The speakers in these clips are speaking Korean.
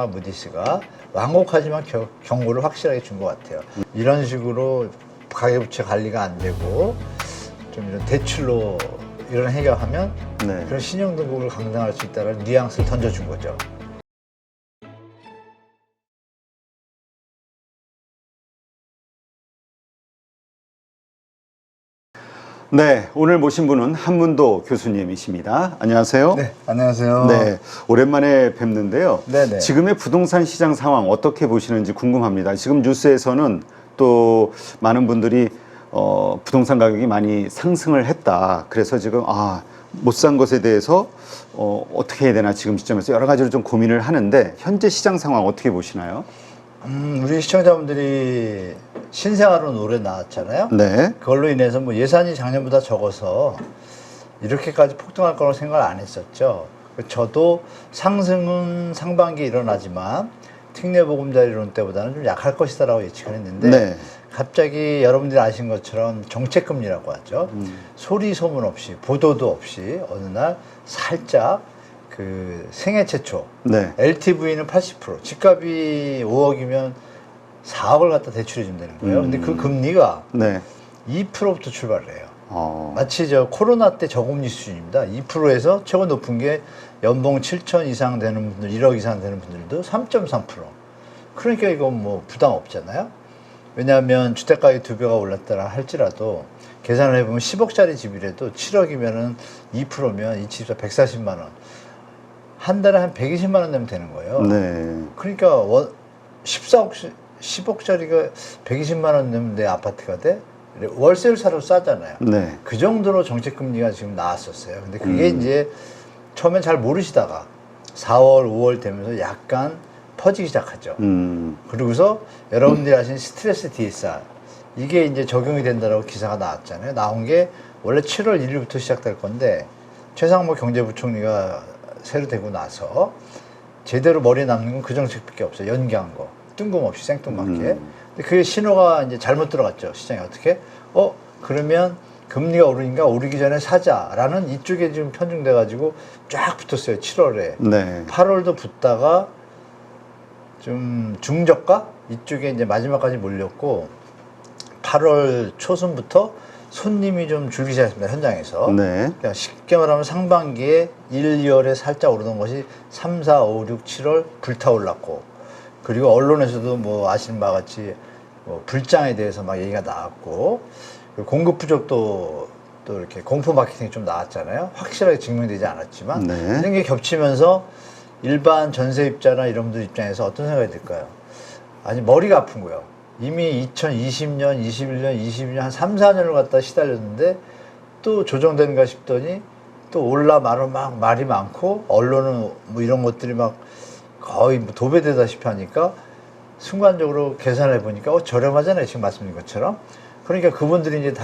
무디스가 완곡하지만 경고를 확실하게 준 것 같아요. 이런 식으로 가계부채 관리가 안 되고 좀 이런 대출로 이런 해결하면 네. 그런 신용등급을 강등할 수 있다는 뉘앙스를 던져준 거죠. 네, 오늘 모신 분은 한문도 교수님이십니다. 안녕하세요. 네, 안녕하세요. 네, 오랜만에 뵙는데요. 네네. 지금의 부동산 시장 상황 어떻게 보시는지 궁금합니다. 지금 뉴스에서는 또 많은 분들이 부동산 가격이 많이 상승을 했다. 그래서 지금 못 산 것에 대해서 어떻게 해야 되나 지금 시점에서 여러 가지로 좀 고민을 하는데 현재 시장 상황 어떻게 보시나요? 우리 시청자분들이 신생아로 노래 나왔잖아요. 네. 그걸로 인해서 뭐 예산이 작년보다 적어서 이렇게까지 폭등할 거라고 생각을 안 했었죠. 저도 상승은 상반기에 일어나지만 특례보금자리 이론 때보다는 좀 약할 것이다라고 예측을 했는데 네. 갑자기 여러분들이 아신 것처럼 정책금리라고 하죠. 소리 소문 없이 보도도 없이 어느 날 살짝 그 생애 최초 네. LTV는 80%, 집값이 5억이면 4억을 갖다 대출해 준다는 거예요. 근데 그 금리가 네. 2%부터 출발을 해요. 마치 저 코로나 때 저금리 수준입니다. 2%에서 최고 높은 게 연봉 7천 이상 되는 분들, 1억 이상 되는 분들도 3.3%. 그러니까 이건 뭐 부담 없잖아요. 왜냐하면 주택가격이 2배가 올랐다라 할지라도 계산을 해보면 10억짜리 집이라도 7억이면은 2%면 이 집에서 140만 원. 한 달에 한 120만 원 내면 되는 거예요. 네. 그러니까 10억짜리가 120만 원 내면 내 아파트가 돼? 월세를 사도 싸잖아요. 네. 그 정도로 정책금리가 지금 나왔었어요. 근데 그게 이제 처음엔 잘 모르시다가 4월, 5월 되면서 약간 퍼지기 시작하죠. 그러고서 여러분들이 아시는 스트레스 DSR 이게 이제 적용이 된다라고 기사가 나왔잖아요. 나온 게 원래 7월 1일부터 시작될 건데 최상무 경제부총리가 새로 되고 나서 제대로 머리에 남는 건 그 정책밖에 없어요. 연기한 거. 뜬금없이 생뚱맞게. 근데 그게 신호가 이제 잘못 들어갔죠. 시장에 어떻게? 그러면 금리가 오르니까 오르기 전에 사자라는 이쪽에 지금 편중돼가지고 쫙 붙었어요. 7월에. 네. 8월도 붙다가 좀 중저가? 이쪽에 이제 마지막까지 몰렸고 8월 초순부터 손님이 좀 줄기 시작했습니다. 현장에서. 네. 그러니까 쉽게 말하면 상반기에 1, 2월에 살짝 오르던 것이 3, 4, 5, 6, 7월 불타올랐고 그리고 언론에서도 뭐 아시는 바와 같이 뭐 불장에 대해서 막 얘기가 나왔고 그리고 공급 부족도 또 이렇게 공포 마케팅이 좀 나왔잖아요. 확실하게 증명되지 않았지만 네. 이런 게 겹치면서 일반 전세입자나 이런 분들 입장에서 어떤 생각이 들까요? 아니 머리가 아픈 거예요. 이미 2020년, 21년, 22년 한 3, 4년을 갖다 시달렸는데 또 조정되는가 싶더니 또 올라 막 말이 많고 언론은 뭐 이런 것들이 막 거의 뭐 도배되다시피 하니까 순간적으로 계산해 보니까 저렴하잖아요. 지금 말씀드린 것처럼. 그러니까 그분들이 이제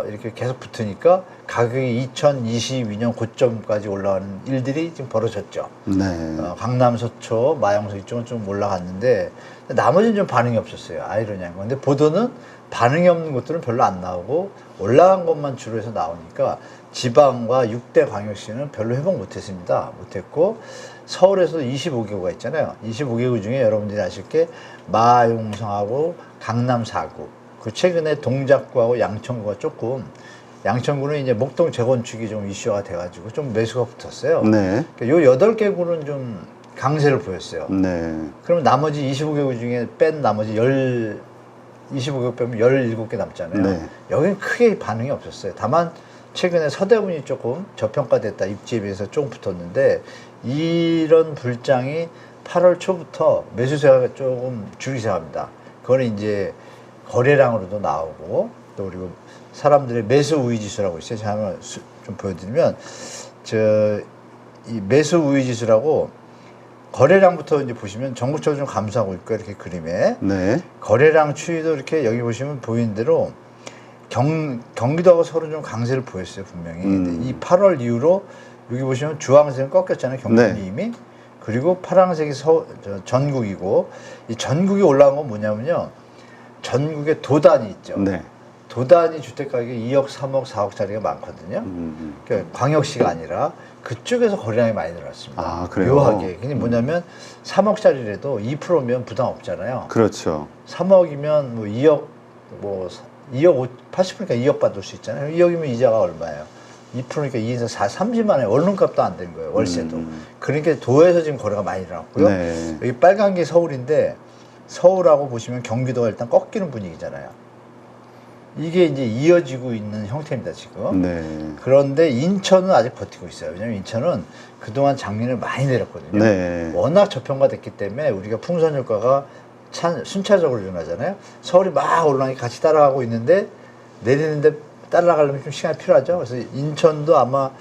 이렇게 계속 붙으니까 가격이 2022년 고점까지 올라가는 일들이 지금 벌어졌죠. 네. 강남, 서초, 마영서 이쪽은 좀 올라갔는데 나머지는 좀 반응이 없었어요. 아이러니한 건데 보도는 반응이 없는 것들은 별로 안 나오고 올라간 것만 주로 해서 나오니까 지방과 6대 광역시는 별로 회복 못했습니다. 못했고 서울에서 25개구가 있잖아요. 25개구 중에 여러분들이 아실 게 마용성하고 강남 4구 그 최근에 동작구하고 양천구가 조금 양천구는 이제 목동 재건축이 좀 이슈가 돼가지고 좀 매수가 붙었어요. 네. 그러니까 요 8개구는 좀 강세를 보였어요. 네. 그러면 나머지 25개구 중에 뺀 나머지 25개구 빼면 17개 남잖아요. 네. 여기는 크게 반응이 없었어요. 다만 최근에 서대문이 조금 저평가됐다. 입지에 비해서 조금 붙었는데 이런 불장이 8월 초부터 매수세가 조금 줄기 시작합니다. 그거는 이제 거래량으로도 나오고 또 그리고 사람들의 매수 우위 지수라고 있어요. 제가 한번 좀 보여드리면 이 매수 우위 지수라고 거래량부터 이제 보시면 전국적으로 좀 감소하고 있고 이렇게 그림에 네. 거래량 추이도 이렇게 여기 보시면 보이는 대로 경기도하고 서울은 좀 강세를 보였어요 분명히. 근데 이 8월 이후로 여기 보시면 주황색은 꺾였잖아요 경기도는 네. 이미. 그리고 파란색이 전국이고 이 전국이 올라간 건 뭐냐면요 전국에 도단이 있죠. 네. 도단위 주택 가격이 2억, 3억, 4억짜리가 많거든요. 그러니까 광역시가 아니라 그쪽에서 거래량이 많이 늘었습니다. 아, 그래요? 묘하게. 그게 뭐냐면 3억짜리라도 2%면 부담 없잖아요. 그렇죠. 3억이면 뭐 2억, 뭐 2억 80%니까 2억 받을 수 있잖아요. 2억이면 이자가 얼마예요? 2%니까 2에서 30만 원에 원룸값도 안 된 거예요. 월세도. 그러니까 도에서 지금 거래가 많이 일어났고요. 네. 여기 빨간 게 서울인데 서울하고 보시면 경기도가 일단 꺾이는 분위기잖아요. 이게 이제 이어지고 있는 형태입니다, 지금. 네. 그런데 인천은 아직 버티고 있어요. 왜냐면 인천은 그동안 장리를 많이 내렸거든요. 네. 워낙 저평가됐기 때문에 우리가 풍선 효과가 순차적으로 일어나잖아요. 서울이 막 올라가니 같이 따라가고 있는데 내리는데 따라가려면 좀 시간이 필요하죠. 그래서 인천도 아마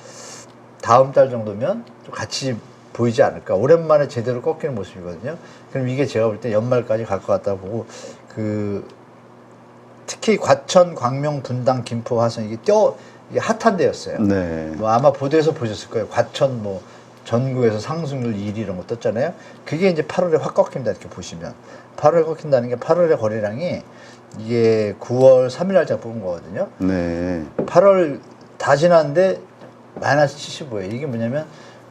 다음 달 정도면 좀 같이 보이지 않을까. 오랜만에 제대로 꺾이는 모습이거든요. 그럼 이게 제가 볼 때 연말까지 갈 것 같다 보고 특히 과천, 광명, 분당, 김포, 화성 이게 핫한 데였어요. 네. 뭐 아마 보도에서 보셨을 거예요. 과천 뭐 전국에서 상승률 1위 이런 거 떴잖아요. 그게 이제 8월에 확 꺾인다 이렇게 보시면 8월에 꺾인다는 게 8월의 거래량이 이게 9월 3일 날짜 뽑은 거거든요. 네. 8월 다 지났는데 마이너스 75예요. 이게 뭐냐면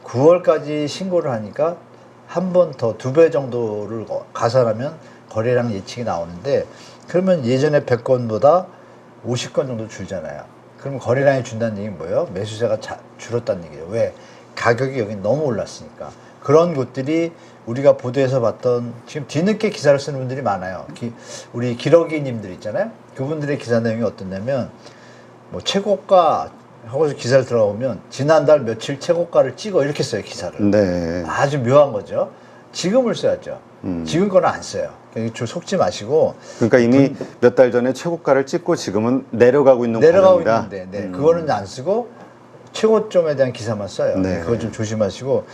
9월까지 신고를 하니까 한 번 더 2배 정도를 가산하면 거래량 예측이 나오는데 그러면 예전에 100건보다 50건 정도 줄잖아요. 그러면 거래량이 준다는 얘기는 뭐예요? 매수세가 줄었다는 얘기죠. 왜? 가격이 여기 너무 올랐으니까. 그런 곳들이 우리가 보도에서 봤던 지금 뒤늦게 기사를 쓰는 분들이 많아요. 우리 기러기님들 있잖아요. 그분들의 기사 내용이 어떻냐면 뭐 최고가 하고서 기사를 들어보면 지난달 며칠 최고가를 찍어 이렇게 써요, 기사를. 네. 아주 묘한 거죠. 지금을 써야죠. 지금 거는 안 써요. 그러니까 속지 마시고. 그러니까 이미 몇 달 전에 최고가를 찍고 지금은 내려가고 있는 내려가고 과정이다. 있는데, 네, 그거는 안 쓰고 최고점에 대한 기사만 써요. 네. 그거 좀 조심하시고.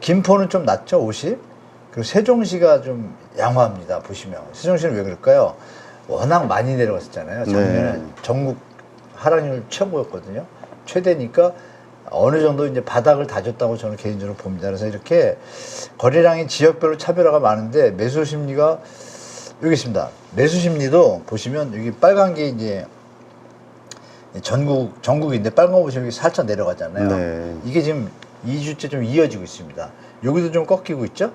김포는 좀 낮죠, 50. 그리고 세종시가 좀 양호합니다. 보시면 세종시는 왜 그럴까요? 워낙 많이 내려갔었잖아요. 작년에 네. 전국 하락률 최고였거든요. 최대니까 어느 정도 이제 바닥을 다졌다고 저는 개인적으로 봅니다. 그래서 이렇게 거래량이 지역별로 차별화가 많은데 매수 심리가 여기 있습니다. 매수 심리도 보시면 여기 빨간 게 이제 전국인데 빨간 거 보시면 여기 살짝 내려가잖아요. 네. 이게 지금 2주째 좀 이어지고 있습니다. 여기도 좀 꺾이고 있죠?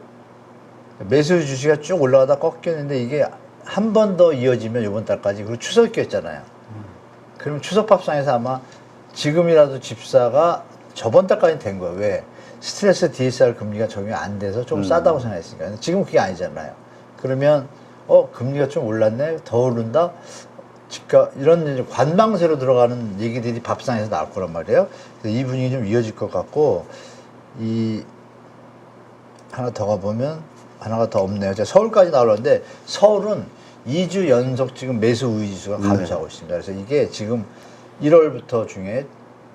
매수 주시가 쭉 올라가다 꺾였는데 이게 한 번 더 이어지면 이번 달까지 그리고 추석이 꼈잖아요. 그러면 추석 밥상에서 아마 지금이라도 집사가 저번 달까지 된 거예요. 왜? 스트레스 DSR 금리가 적용이 안 돼서 좀 싸다고 생각했으니까. 지금 그게 아니잖아요. 그러면 금리가 좀 올랐네, 더 오른다. 집값 이런 이제 관망세로 들어가는 얘기들이 밥상에서 나올 거란 말이에요. 그래서 이 분위기 좀 이어질 것 같고 이 하나 더 가보면 하나가 더 없네요. 제가 서울까지 나오려는데 서울은 2주 연속 지금 매수 우위 지수가 감소하고 있습니다. 그래서 이게 지금 1월부터 중에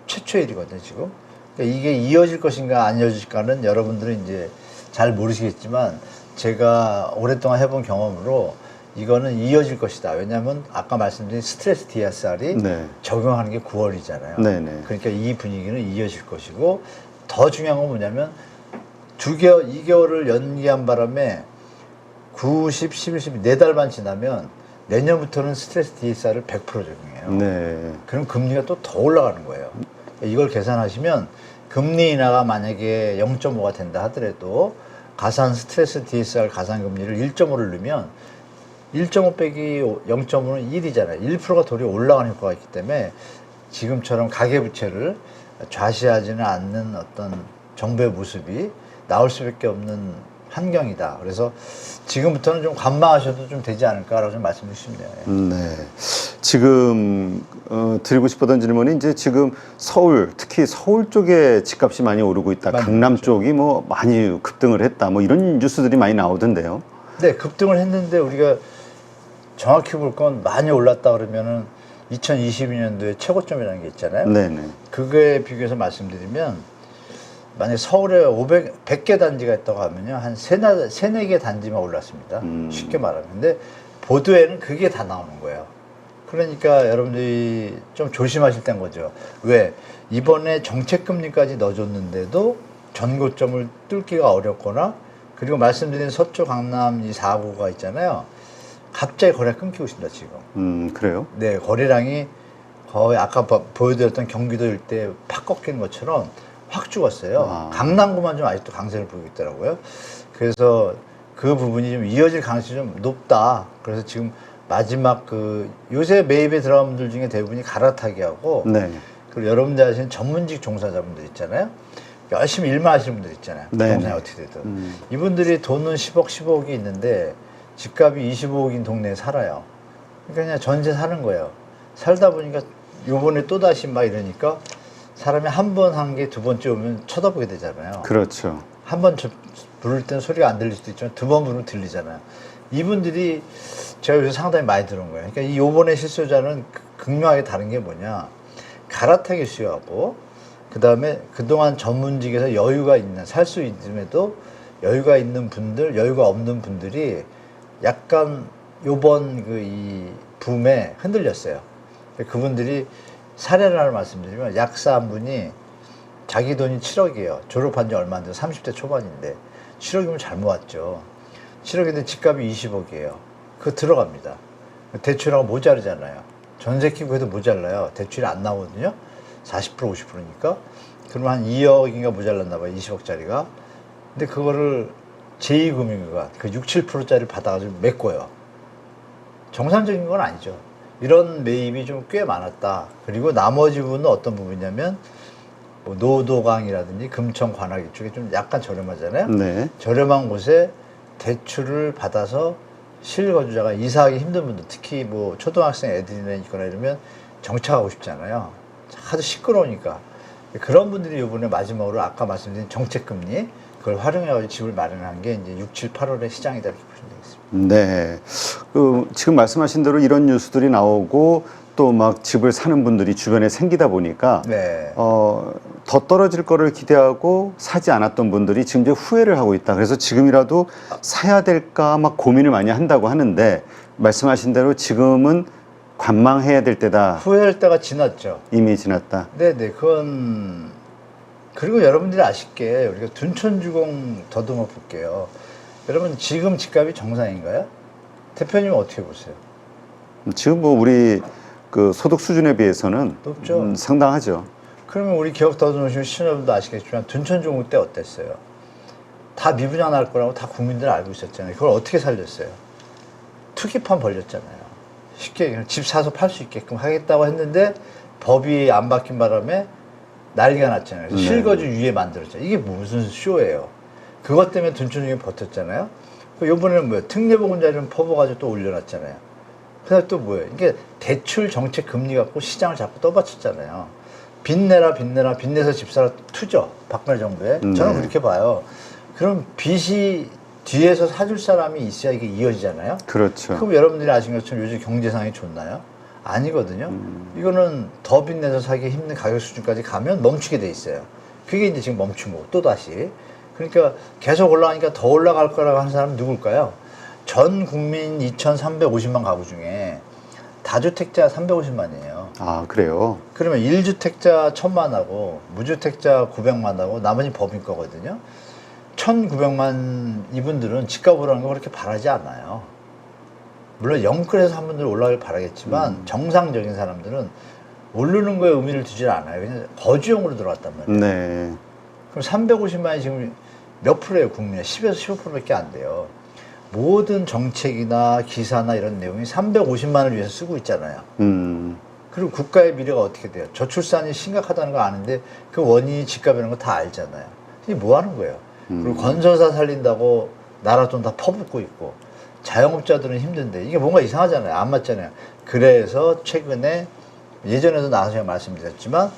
최초의 일이거든요, 지금. 그러니까 이게 이어질 것인가 안 이어질까는 여러분들은 이제 잘 모르시겠지만 제가 오랫동안 해본 경험으로 이거는 이어질 것이다. 왜냐하면 아까 말씀드린 스트레스 DSR이 네. 적용하는 게 9월이잖아요. 네네. 그러니까 이 분위기는 이어질 것이고 더 중요한 건 뭐냐면 2개월을 연기한 바람에 9, 10, 11, 12, 4달만 지나면 내년부터는 스트레스 DSR을 100% 적용해요. 네. 그럼 금리가 또 더 올라가는 거예요. 이걸 계산하시면 금리 인하가 만약에 0.5가 된다 하더라도 가산 스트레스 DSR 가산금리를 1.5를 넣으면 1.5 빼기 0.5는 1이잖아요. 1%가 도리어 올라가는 효과가 있기 때문에 지금처럼 가계부채를 좌시하지는 않는 어떤 정부의 모습이 나올 수밖에 없는 환경이다. 그래서 지금부터는 좀 관망하셔도 좀 되지 않을까라고 좀 말씀드리고 싶네요. 네. 지금 드리고 싶었던 질문이 이제 지금 서울, 특히 서울 쪽에 집값이 많이 오르고 있다. 많이 강남 오르죠. 쪽이 뭐 많이 급등을 했다. 뭐 이런 뉴스들이 많이 나오던데요. 네, 급등을 했는데 우리가 정확히 볼 건 많이 올랐다 그러면은 2022년도에 최고점이라는 게 있잖아요. 네네. 그거에 비교해서 말씀드리면 만약에 서울에 100개 단지가 있다고 하면요. 한 4개 단지만 올랐습니다. 쉽게 말하면. 근데 보도에는 그게 다 나오는 거예요. 그러니까 여러분들이 좀 조심하실 때인 거죠. 왜? 이번에 정책금리까지 넣어줬는데도 전고점을 뚫기가 어렵거나 그리고 말씀드린 서초 강남 이 4구가 있잖아요. 갑자기 거래가 끊기고 있습니다, 지금. 그래요? 네, 거래량이 거의 아까 보여드렸던 경기도 일대 팍 꺾이는 것처럼 확 죽었어요. 아. 강남구만 좀 아직도 강세를 보이고 있더라고요. 그래서 그 부분이 좀 이어질 가능성이 좀 높다. 그래서 지금 마지막 요새 매입에 들어간 분들 중에 대부분이 갈아타기 하고 네. 그리고 여러분들 아시는 전문직 종사자분들 있잖아요. 열심히 일만 하시는 분들 있잖아요. 네. 부동산이 어떻게 되든. 이분들이 돈은 10억, 15억이 있는데 집값이 25억인 동네에 살아요. 그러니까 그냥 전세 사는 거예요. 살다 보니까 요번에 또다시 막 이러니까 사람이 한 번 한 게 두 번째 오면 쳐다보게 되잖아요. 그렇죠. 한 번 부를 때는 소리가 안 들릴 수도 있지만 두 번 부르면 들리잖아요. 이분들이 제가 요새 상당히 많이 들은 거예요. 그러니까 이 요번에 실소유자는 극명하게 다른 게 뭐냐. 갈아타기 수요하고 그 다음에 그동안 전문직에서 여유가 있는, 살 수 있음에도 여유가 있는 분들, 여유가 없는 분들이 약간 요번 이 붐에 흔들렸어요. 그분들이 사례를 하나 말씀드리면 약사 한 분이 자기 돈이 7억이에요. 졸업한 지 얼마 안 돼서 30대 초반인데 7억이면 잘 모았죠. 7억인데 집값이 20억이에요. 그거 들어갑니다. 대출하고 모자르잖아요. 전세 끼고 해도 모자라요. 대출이 안 나오거든요. 40% 50%니까. 그러면 한 2억인가 모자랐나 봐요. 20억짜리가. 근데 그거를 제2금융위가 그 6, 7%짜리를 받아가지고 메꿔요. 정상적인 건 아니죠. 이런 매입이 좀 꽤 많았다. 그리고 나머지 부분은 어떤 부분이냐면 뭐 노도강이라든지 금천 관악 이쪽에 좀 약간 저렴하잖아요. 네. 저렴한 곳에 대출을 받아서 실거주자가 이사하기 힘든 분들, 특히 뭐 초등학생 애들이나 있거나 이러면 정착하고 싶잖아요. 하도 시끄러우니까. 그런 분들이 이번에 마지막으로 아까 말씀드린 정책금리 그걸 활용해가지고 집을 마련한 게 이제 6, 7, 8월의 시장이다 이렇게 보시면 되겠습니다. 네. 지금 말씀하신 대로 이런 뉴스들이 나오고 또 막 집을 사는 분들이 주변에 생기다 보니까 네. 더 떨어질 거를 기대하고 사지 않았던 분들이 지금 이제 후회를 하고 있다. 그래서 지금이라도 사야 될까 막 고민을 많이 한다고 하는데 말씀하신 대로 지금은 관망해야 될 때다. 후회할 때가 지났죠. 이미 지났다. 네네, 그건. 그리고 여러분들이 아쉽게 우리가 둔촌주공 더듬어 볼게요. 여러분, 지금 집값이 정상인가요? 대표님은 어떻게 보세요? 지금 뭐 우리 그 소득 수준에 비해서는 높죠. 상당하죠. 그러면 우리 기억 더듬으시면 시청자분도 아시겠지만 둔촌주공 때 어땠어요? 다 미분양 날 거라고 다 국민들 알고 있었잖아요. 그걸 어떻게 살렸어요? 투기판 벌렸잖아요. 쉽게 그냥 집 사서 팔 수 있게끔 하겠다고 했는데 법이 안 바뀐 바람에 난리가 났잖아요. 그래서 실거주 유예 만들었잖아요. 이게 무슨 쇼예요. 그것 때문에 둔촌주공이 버텼잖아요. 이번에는 뭐예요? 특례보금자리는 퍼부어가지고 또 올려놨잖아요. 그다음에 또 뭐예요? 이게 대출 정책 금리 갖고 시장을 자꾸 떠받쳤잖아요. 빚내라, 빚내라, 빚내서 집 사라 투죠. 박근혜 정부에. 저는 그렇게 봐요. 그럼 빚이 뒤에서 사줄 사람이 있어야 이게 이어지잖아요. 그렇죠. 그럼 여러분들이 아시는 것처럼 요즘 경제 상황이 좋나요? 아니거든요. 이거는 더 빚내서 사기 힘든 가격 수준까지 가면 멈추게 돼 있어요. 그게 이제 지금 멈춘 거고 또 다시. 그러니까 계속 올라가니까 더 올라갈 거라고 하는 사람은 누굴까요? 전 국민 2,350만 가구 중에 다주택자 350만이에요. 아, 그래요? 그러면 1주택자 1,000만하고 무주택자 900만하고 나머지 법인 거거든요. 1,900만 이분들은 집값 오르는 거 그렇게 바라지 않아요. 물론 영끌에서 한 분들 올라가길 바라겠지만 정상적인 사람들은 오르는 거에 의미를 두질 않아요. 그냥 거주용으로 들어왔단 말이에요. 네. 그럼 350만이 지금 몇 프로예요, 국민의? 10에서 15%밖에 안 돼요. 모든 정책이나 기사나 이런 내용이 350만을 위해서 쓰고 있잖아요. 그리고 국가의 미래가 어떻게 돼요? 저출산이 심각하다는 거 아는데 그 원인이 집값이라는 거 다 알잖아요. 이게 뭐 하는 거예요? 그리고 건설사 살린다고 나라 돈 다 퍼붓고 있고 자영업자들은 힘든데 이게 뭔가 이상하잖아요. 안 맞잖아요. 그래서 최근에 예전에도 나와서 제가 말씀드렸지만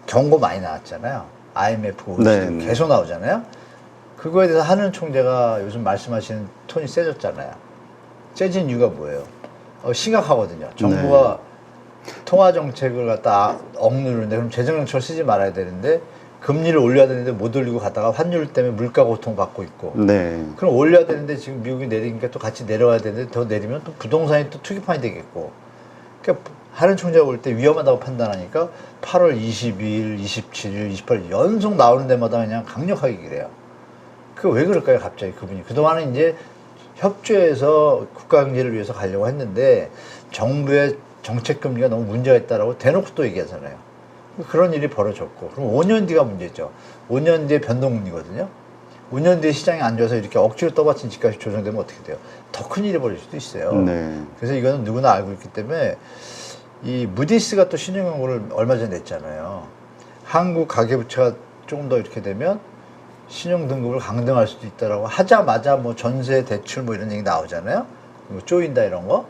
경고 많이 나왔잖아요. IMF OECD 계속 나오잖아요. 그거에 대해서 한은 총재가 요즘 말씀하시는 톤이 세졌잖아요. 세진 이유가 뭐예요? 심각하거든요. 정부가 통화 정책을 갖다 억누르는데 그럼 재정 정책을 쓰지 말아야 되는데 금리를 올려야 되는데 못 올리고 가다가 환율 때문에 물가 고통 받고 있고. 네. 그럼 올려야 되는데 지금 미국이 내리니까 또 같이 내려와야 되는데 더 내리면 또 부동산이 또 투기판이 되겠고. 그러니까 한은 총재가 올 때 위험하다고 판단하니까 8월 22일, 27일, 28일 연속 나오는 데마다 그냥 강력하게 그래요. 그 왜 그럴까요, 갑자기 그분이? 그동안은 이제 협조해서 국가 경제를 위해서 가려고 했는데 정부의 정책 금리가 너무 문제가 있다라고 대놓고 또 얘기하잖아요. 그런 일이 벌어졌고 그럼 5년 뒤가 문제죠. 5년 뒤에 변동금리거든요. 5년 뒤에 시장이 안 좋아서 이렇게 억지로 떠받친 집값이 조정되면 어떻게 돼요? 더 큰 일이 벌어질 수도 있어요. 네. 그래서 이거는 누구나 알고 있기 때문에 이 무디스가 또 신용연구를 얼마 전에 냈잖아요. 한국 가계부채가 조금 더 이렇게 되면 신용 등급을 강등할 수도 있다라고 하자마자 뭐 전세 대출 뭐 이런 얘기 나오잖아요. 뭐 쪼인다 이런 거.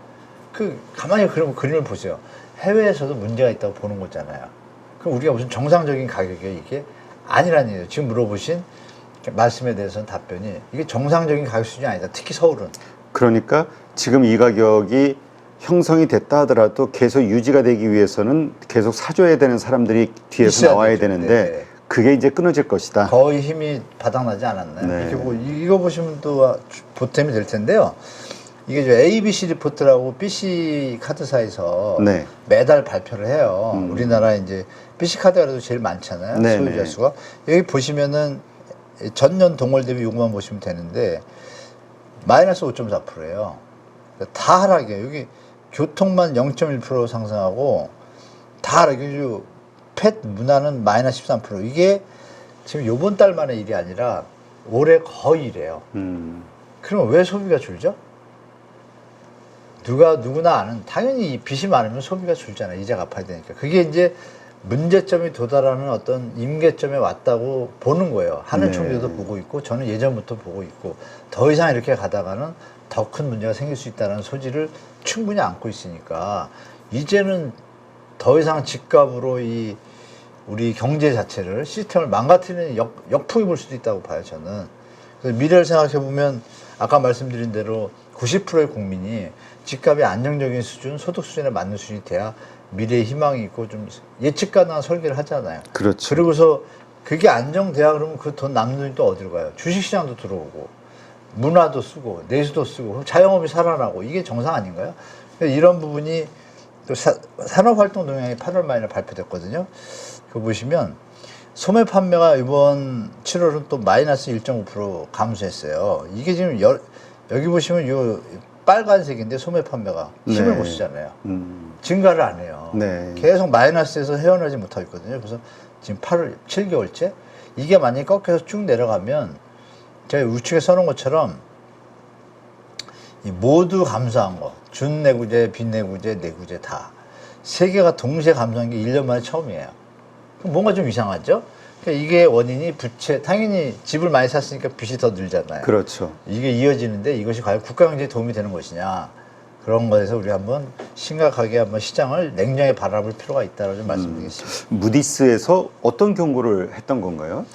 가만히 그런 그림을 보세요. 해외에서도 문제가 있다고 보는 거잖아요. 그럼 우리가 무슨 정상적인 가격이에요 이게? 아니란 얘기예요. 지금 물어보신 말씀에 대해서는 답변이 이게 정상적인 가격 수준이 아니다. 특히 서울은. 그러니까 지금 이 가격이 형성이 됐다 하더라도 계속 유지가 되기 위해서는 계속 사줘야 되는 사람들이 뒤에서 나와야 되죠. 되는데 네. 그게 이제 끊어질 것이다. 거의 힘이 바닥나지 않았나요? 네. 이렇게 보고 이거 보시면 또 보탬이 될 텐데요. 이게 저 ABC 리포트라고 BC 카드사에서 네. 매달 발표를 해요. 우리나라 이제 BC 카드가 그래도 제일 많잖아요. 네, 소유자 네. 수가. 여기 보시면은 전년 동월 대비 요것만 보시면 되는데 마이너스 5.4%예요. 다 하락이에요. 여기 교통만 0.1% 상승하고 다 하락이에요. 펫 문화는 마이너스 13%. 이게 지금 요번 달만의 일이 아니라 올해 거의 이래요. 그럼 왜 소비가 줄죠? 누구나 아는, 당연히 이 빚이 많으면 소비가 줄잖아요. 이자 갚아야 되니까. 그게 이제 문제점이 도달하는 어떤 임계점에 왔다고 보는 거예요. 하늘 총리도 네. 보고 있고, 저는 예전부터 보고 있고, 더 이상 이렇게 가다가는 더 큰 문제가 생길 수 있다는 소지를 충분히 안고 있으니까, 이제는 더 이상 집값으로 우리 경제 자체를, 시스템을 망가뜨리는 역풍이 불 수도 있다고 봐요, 저는. 그래서 미래를 생각해 보면, 아까 말씀드린 대로 90%의 국민이 집값이 안정적인 수준, 소득 수준에 맞는 수준이 돼야 미래에 희망이 있고 좀 예측 가능한 설계를 하잖아요. 그렇죠. 그러고서 그게 안정돼야 그러면 그 돈 남는 돈이 또 어디로 가요? 주식시장도 들어오고, 문화도 쓰고, 내수도 쓰고, 그럼 자영업이 살아나고, 이게 정상 아닌가요? 이런 부분이 또 산업활동 동향이 8월 말에 발표됐거든요. 그거 보시면 소매 판매가 이번 7월은 또 마이너스 1.5% 감소했어요. 이게 지금 여기 보시면 요 빨간색인데 소매 판매가 힘을 네. 못 쓰잖아요. 증가를 안 해요. 네. 계속 마이너스에서 헤어나지 못하고 있거든요. 그래서 지금 7개월째 이게 만약에 꺾여서 쭉 내려가면 제가 우측에 써놓은 것처럼 이 모두 감소한 거, 준내구재, 빈내구재, 내구재 다 세 개가 동시에 감소한 게 1년 만에 처음이에요. 그럼 뭔가 좀 이상하죠? 그러니까 이게 원인이 부채, 당연히 집을 많이 샀으니까 빚이 더 늘잖아요. 그렇죠. 이게 이어지는데 이것이 과연 국가 경제에 도움이 되는 것이냐, 그런 거에서 우리 한번 심각하게 한번 시장을 냉정히 바라볼 필요가 있다고 좀 말씀드리겠습니다. 무디스에서 어떤 경고를 했던 건가요?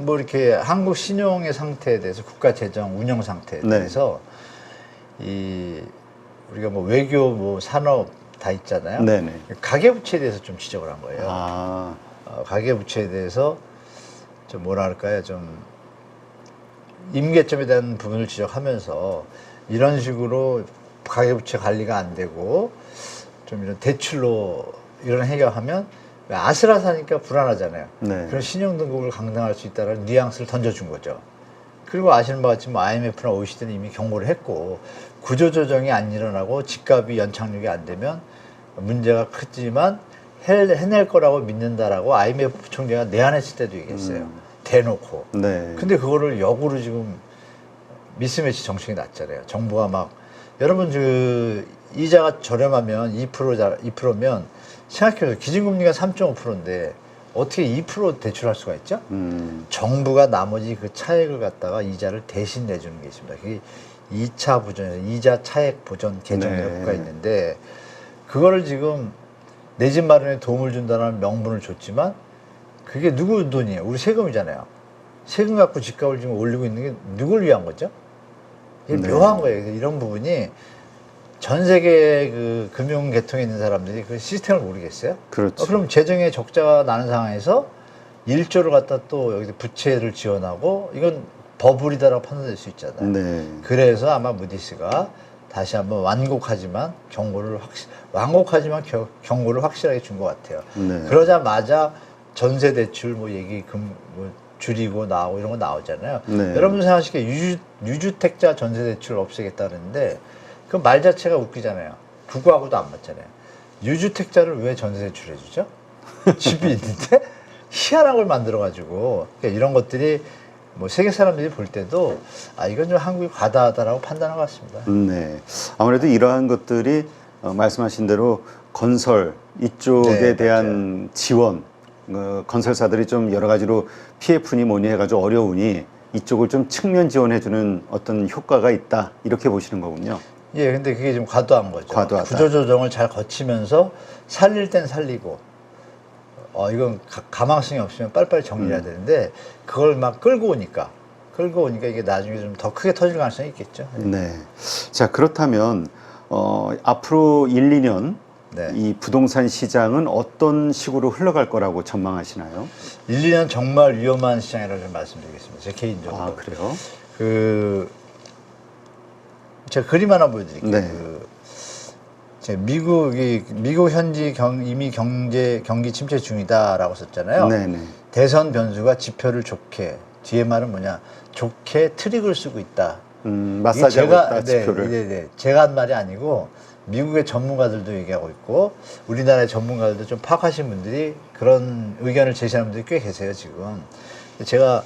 이렇게 한국 신용의 상태에 대해서, 국가 재정 운영 상태에 네. 대해서 우리가 뭐 외교, 뭐 산업 다 있잖아요. 네네. 가계부채에 대해서 좀 지적을 한 거예요. 아, 가계부채에 대해서 좀 뭐랄까요, 좀 임계점에 대한 부분을 지적하면서 이런 식으로 가계부채 관리가 안 되고 좀 이런 대출로 이런 해결하면 아슬아슬하니까 불안하잖아요. 네. 그런 신용등급을 강등할 수 있다는 뉘앙스를 던져준 거죠. 그리고 아시는 바와 같이 뭐 IMF나 OECD는 이미 경고를 했고, 구조조정이 안 일어나고 집값이 연착륙이 안 되면 문제가 크지만 해낼 거라고 믿는다라고 IMF 부총리가 내한했을 때도 얘기했어요. 대놓고. 네. 근데 그거를 역으로 지금 미스매치 정책이 났잖아요. 정부가 막, 여러분 이자가 저렴하면 2%면 생각해보세요. 기준금리가 3.5%인데 어떻게 2% 대출할 수가 있죠? 정부가 나머지 그 차액을 갖다가 이자를 대신 내주는 게 있습니다. 그게 2차 보전에서 이자 차액 보전 개정이라고가 네. 있는데, 그거를 지금 내 집 마련에 도움을 준다는 명분을 줬지만 그게 누구 돈이에요? 우리 세금이잖아요. 세금 갖고 집값을 지금 올리고 있는 게 누굴 위한 거죠? 이게 네. 묘한 거예요. 그래서 이런 부분이 전 세계 그 금융 계통에 있는 사람들이 그 시스템을 모르겠어요? 그렇죠. 그럼 재정에 적자가 나는 상황에서 1조를 갖다 또 여기서 부채를 지원하고, 이건 버블이다라고 판단될 수 있잖아요. 네. 그래서 아마 무디스가 다시 한번 경고를 확실하게 준 것 같아요. 네. 그러자마자 전세 대출 뭐 줄이고 나오고 이런 거 나오잖아요. 네. 여러분 생각하시기에 유주택자 전세 대출을 없애겠다 그랬는데 그 말 자체가 웃기잖아요. 그거하고도 안 맞잖아요. 유주택자를 왜 전세 대출해 주죠? 집이 있는데 희한한 걸 만들어 가지고 그러니까 이런 것들이 뭐 세계 사람들이 볼 때도 이건 좀 한국이 과다하다라고 판단한 것 같습니다. 네. 아무래도 이러한 것들이 말씀하신 대로 건설 이쪽에 네, 대한 지원, 건설사들이 좀 여러 가지로 PF니 뭐니 해가지고 어려우니 이쪽을 좀 측면 지원해주는 어떤 효과가 있다 이렇게 보시는 거군요. 예, 근데 그게 좀 과도한 거죠. 과도하다. 구조조정을 잘 거치면서 살릴 땐 살리고, 이건 가망성이 없으면 빨리빨리 정리해야 되는데, 그걸 막 끌고 오니까 이게 나중에 좀 더 크게 터질 가능성이 있겠죠. 네. 자, 그렇다면, 앞으로 1, 2년 네. 이 부동산 시장은 어떤 식으로 흘러갈 거라고 전망하시나요? 1, 2년 정말 위험한 시장이라고 좀 말씀드리겠습니다. 제 개인적으로. 아, 그래요? 제가 그림 하나 보여드릴게요. 네. 미국 현지 이미 경기 침체 중이다라고 썼잖아요. 네네. 대선 변수가 지표를 좋게, 뒤에 말은 뭐냐, 좋게 트릭을 쓰고 있다. 마사지하고 있다, 지표를. 네. 제가 한 말이 아니고 미국의 전문가들도 얘기하고 있고 우리나라의 전문가들도 좀 파악하신 분들이 그런 의견을 제시하는 분들이 꽤 계세요, 지금. 제가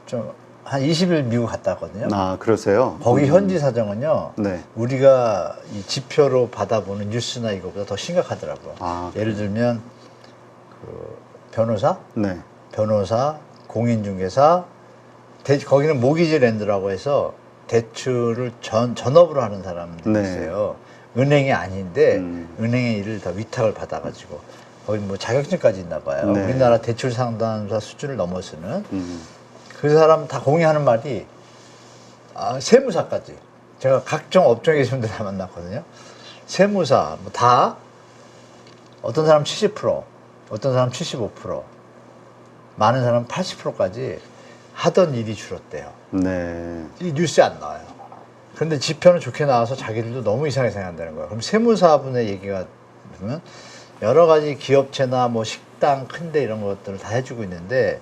좀 한 20일 미국 갔다 왔거든요. 아, 그러세요? 거기 현지 사정은요. 네. 우리가 이 지표로 받아보는 뉴스나 이거보다 더 심각하더라고요. 아, 예를 들면 그 변호사, 네. 공인중개사, 거기는 모기지 랜드라고 해서 대출을 전업으로 하는 사람들이 네. 있어요. 은행이 아닌데 은행의 일을 다 위탁을 받아가지고 거기 뭐 자격증까지 있나 봐요. 네. 우리나라 대출 상담사 수준을 넘어서는 그 사람 다 공유하는 말이 세무사까지 제가 각종 업종에 계신 분들 다 만났거든요. 세무사 뭐 다 어떤 사람 70%, 어떤 사람 75%, 많은 사람 80%까지 하던 일이 줄었대요. 네. 이 뉴스에 안 나와요. 그런데 지표는 좋게 나와서 자기들도 너무 이상하게 생각한다는 거예요. 그럼 세무사분의 얘기가 보면 여러 가지 기업체나 뭐 식당 큰데 이런 것들을 다 해주고 있는데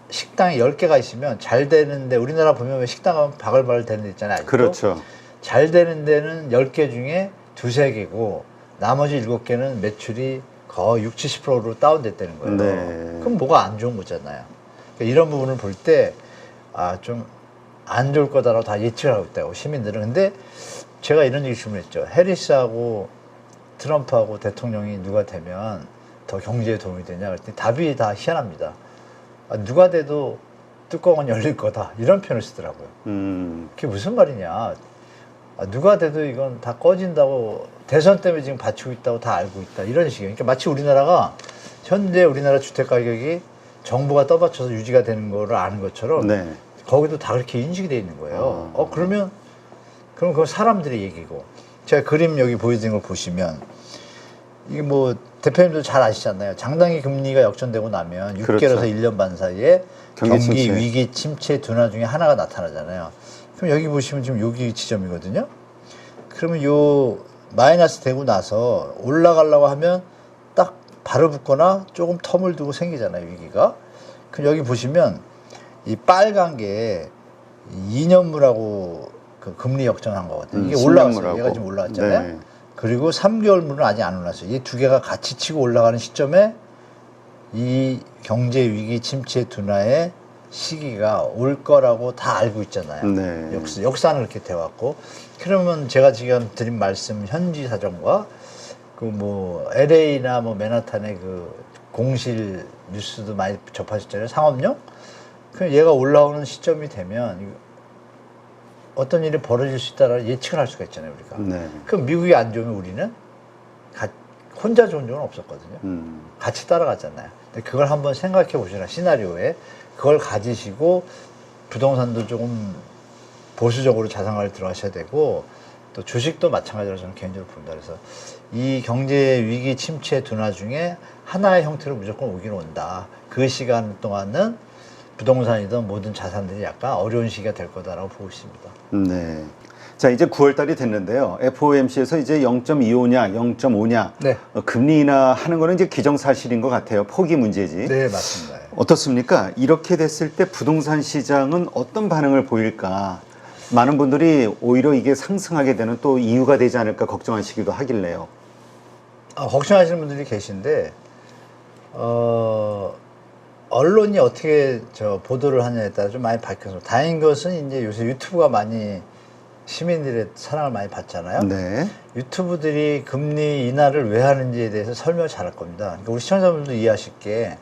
식당이 10개가 있으면 잘 되는데 우리나라 보면 왜 식당 가면 바글바글 되는 데 있잖아요. 아직도? 그렇죠. 잘 되는 데는 10개 중에 2-3개고 나머지 7개는 매출이 거의 60-70%로 다운됐다는 거예요. 네. 그럼 뭐가 안 좋은 거잖아요. 그러니까 이런 부분을 볼 때 좀 안 좋을 거다라고 다 예측을 하고 있다고 시민들은. 근데 제가 이런 얘기 질문했죠. 해리스하고 트럼프하고 대통령이 누가 되면 더 경제에 도움이 되냐 그랬더니 답이 다 희한합니다. 누가 돼도 뚜껑은 열릴 거다 이런 표현을 쓰더라고요. 그게 무슨 말이냐. 누가 돼도 이건 다 꺼진다고 대선 때문에 지금 받치고 있다고 다 알고 있다 이런 식이에요. 그러니까 마치 우리나라가 현재 우리나라 주택 가격이 정부가 떠받쳐서 유지가 되는 거를 아는 것처럼 네. 거기도 다 그렇게 인식이 돼 있는 거예요. 그럼 그건 사람들의 얘기고. 제가 그림 여기 보여드린 걸 보시면 이게 뭐 대표님도 잘 아시잖아요. 장단기 금리가 역전되고 나면 6개월에서 그렇죠. 1년 반 사이에 경기 침체. 위기 침체 둔화 중에 하나가 나타나잖아요. 그럼 여기 보시면 지금 여기 지점이거든요. 그러면 요 마이너스 되고 나서 올라가려고 하면 딱 바로 붙거나 조금 텀을 두고 생기잖아요, 위기가. 그럼 여기 보시면 이 빨간 게 2년물하고 그 금리 역전한 거거든요. 이게 올라왔어요. 얘가 지금 올라왔잖아요. 네. 그리고 3개월물은 아직 안 올랐어요. 이 두 개가 같이 치고 올라가는 시점에 이 경제 위기 침체 둔화의 시기가 올 거라고 다 알고 있잖아요. 네. 역사는 그렇게 돼왔고. 그러면 제가 지금 드린 말씀 현지 사정과 그 뭐 LA나 뭐 맨하탄의 그 공실 뉴스도 많이 접하셨잖아요. 상업용. 그럼 얘가 올라오는 시점이 되면 어떤 일이 벌어질 수 있다라는 예측을 할 수가 있잖아요, 우리가. 네. 그럼 미국이 안 좋으면 우리는 혼자 좋은 적은 없었거든요. 같이 따라가잖아요. 근데 그걸 한번 생각해 보시라, 시나리오에. 그걸 가지시고 부동산도 조금 보수적으로 자산가를 들어가셔야 되고 또 주식도 마찬가지로 저는 개인적으로 봅니다. 그래서 이 경제 위기 침체 둔화 중에 하나의 형태로 무조건 오긴 온다. 그 시간 동안은 부동산이든 모든 자산들이 약간 어려운 시기가 될 거다라고 보고 있습니다. 네. 자, 이제 9월 달이 됐는데요. FOMC에서 이제 0.25냐, 0.5냐 네. 금리 인하 하는 거는 이제 기정사실인 것 같아요. 포기 문제지. 네, 맞습니다. 어떻습니까? 이렇게 됐을 때 부동산 시장은 어떤 반응을 보일까? 많은 분들이 오히려 이게 상승하게 되는 또 이유가 되지 않을까 걱정하시기도 하길래요. 걱정하시는 분들이 계신데 언론이 어떻게 보도를 하냐에 따라 좀 많이 바뀌어서 다행인 것은 이제 요새 유튜브가 많이 시민들의 사랑을 많이 받잖아요. 네. 유튜브들이 금리 인하를 왜 하는지에 대해서 설명을 잘할 겁니다. 그러니까 우리 시청자분들도 이해하실 게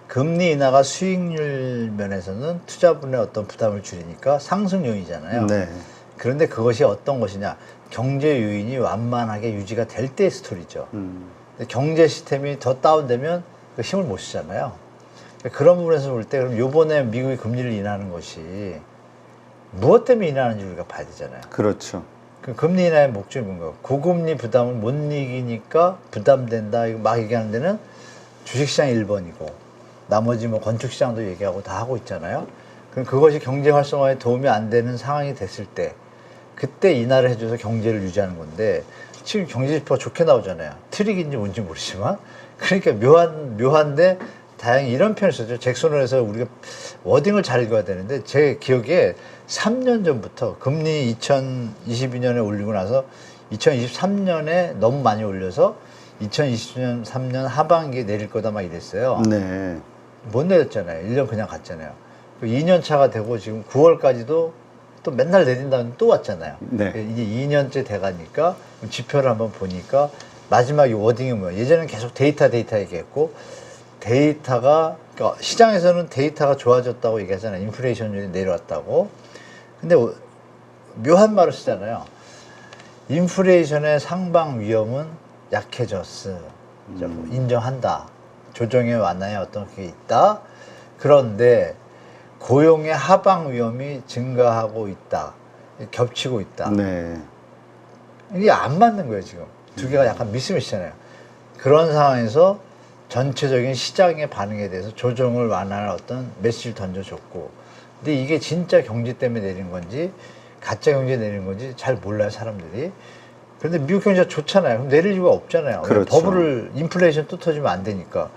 금리 인하가 수익률 면에서는 투자분의 어떤 부담을 줄이니까 상승 요인이잖아요. 네. 그런데 그것이 어떤 것이냐? 경제 요인이 완만하게 유지가 될 때의 스토리죠. 근데 경제 시스템이 더 다운되면 그 힘을 못 쓰잖아요. 그러니까 그런 부분에서 볼 때 그럼 요번에 미국이 금리를 인하하는 것이 무엇 때문에 인하하는지 우리가 봐야 되잖아요. 그렇죠. 그 금리 인하의 목적이 뭔가? 고금리 부담을 못 이기니까 부담된다. 이거 막 얘기하는 데는 주식시장 1번이고 나머지 뭐 건축시장도 얘기하고 다 하고 있잖아요. 그럼 그것이 경제 활성화에 도움이 안 되는 상황이 됐을 때 그때 인하를 해줘서 경제를 유지하는 건데 지금 경제 지표가 좋게 나오잖아요. 트릭인지 뭔지 모르지만 그러니까 묘한데 다행히 이런 표현을 썼죠. 잭슨홀에서 우리가 워딩을 잘 읽어야 되는데 제 기억에 3년 전부터 금리 2022년에 올리고 나서 2023년에 너무 많이 올려서 2023년 하반기에 내릴 거다 막 이랬어요. 네. 못 내렸잖아요. 1년 그냥 갔잖아요. 2년 차가 되고 지금 9월까지도 또 맨날 내린다는 또 왔잖아요. 네. 이제 2년째 돼가니까 지표를 한번 보니까 마지막 이 워딩이 뭐야. 예전에는 계속 데이터 얘기했고 데이터가 그러니까 시장에서는 데이터가 좋아졌다고 얘기하잖아요. 인플레이션율이 내려왔다고. 근데 묘한 말을 쓰잖아요. 인플레이션의 상방 위험은 약해졌어. 인정한다. 조정의 완화에 어떤 게 있다. 그런데 고용의 하방 위험이 증가하고 있다. 겹치고 있다. 네. 이게 안 맞는 거예요, 지금. 두 개가 약간 미스매치잖아요. 그런 상황에서 전체적인 시장의 반응에 대해서 조정을 완화할 어떤 메시지를 던져줬고. 근데 이게 진짜 경제 때문에 내린 건지, 가짜 경제 내린 건지 잘 몰라요, 사람들이. 그런데 미국 경제가 좋잖아요. 그럼 내릴 이유가 없잖아요. 그렇죠. 버블을, 인플레이션 또 터지면 안 되니까.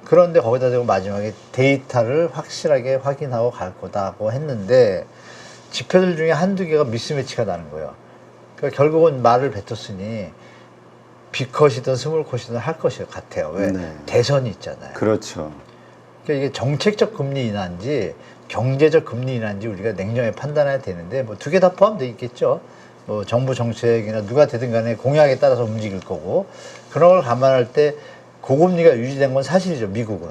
그런데 거기다 대고 마지막에 데이터를 확실하게 확인하고 갈 거다고 했는데 지표들 중에 한두 개가 미스매치가 나는 거예요. 그러니까 결국은 말을 뱉었으니 B컷이든 스몰컷이든 할 것이 같아요. 왜? 네. 대선이 있잖아요. 그렇죠. 그러니까 이게 정책적 금리 인하인지 경제적 금리 인하인지 우리가 냉정하게 판단해야 되는데 뭐 두 개 다 포함되어 있겠죠. 뭐 정부 정책이나 누가 되든 간에 공약에 따라서 움직일 거고 그런 걸 감안할 때 고금리가 유지된 건 사실이죠, 미국은.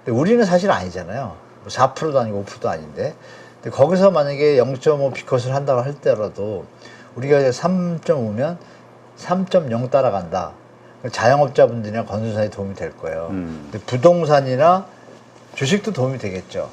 근데 우리는 사실 아니잖아요. 4%도 아니고 5%도 아닌데. 근데 거기서 만약에 0.5 비컷을 한다고 할 때라도 우리가 3.5면 3.0 따라간다. 자영업자분들이나 건설사에 도움이 될 거예요. 근데 부동산이나 주식도 도움이 되겠죠.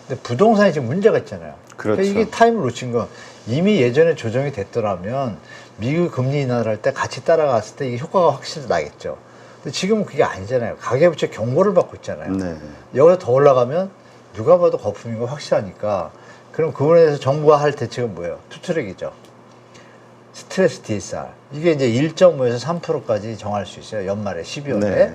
근데 부동산이 지금 문제가 있잖아요. 그렇죠. 그러니까 이게 타임을 놓친 거. 이미 예전에 조정이 됐더라면 미국 금리 인하를 할 때 같이 따라갔을 때 이게 효과가 확실히 나겠죠. 근데 지금은 그게 아니잖아요. 가계부채 경고를 받고 있잖아요. 네. 여기서 더 올라가면 누가 봐도 거품인 거 확실하니까 그럼 그 부분에 대해서 정부가 할 대책은 뭐예요? 투트랙이죠. 스트레스 DSR. 이게 이제 1.5에서 3%까지 정할 수 있어요. 연말에 12월에. 네.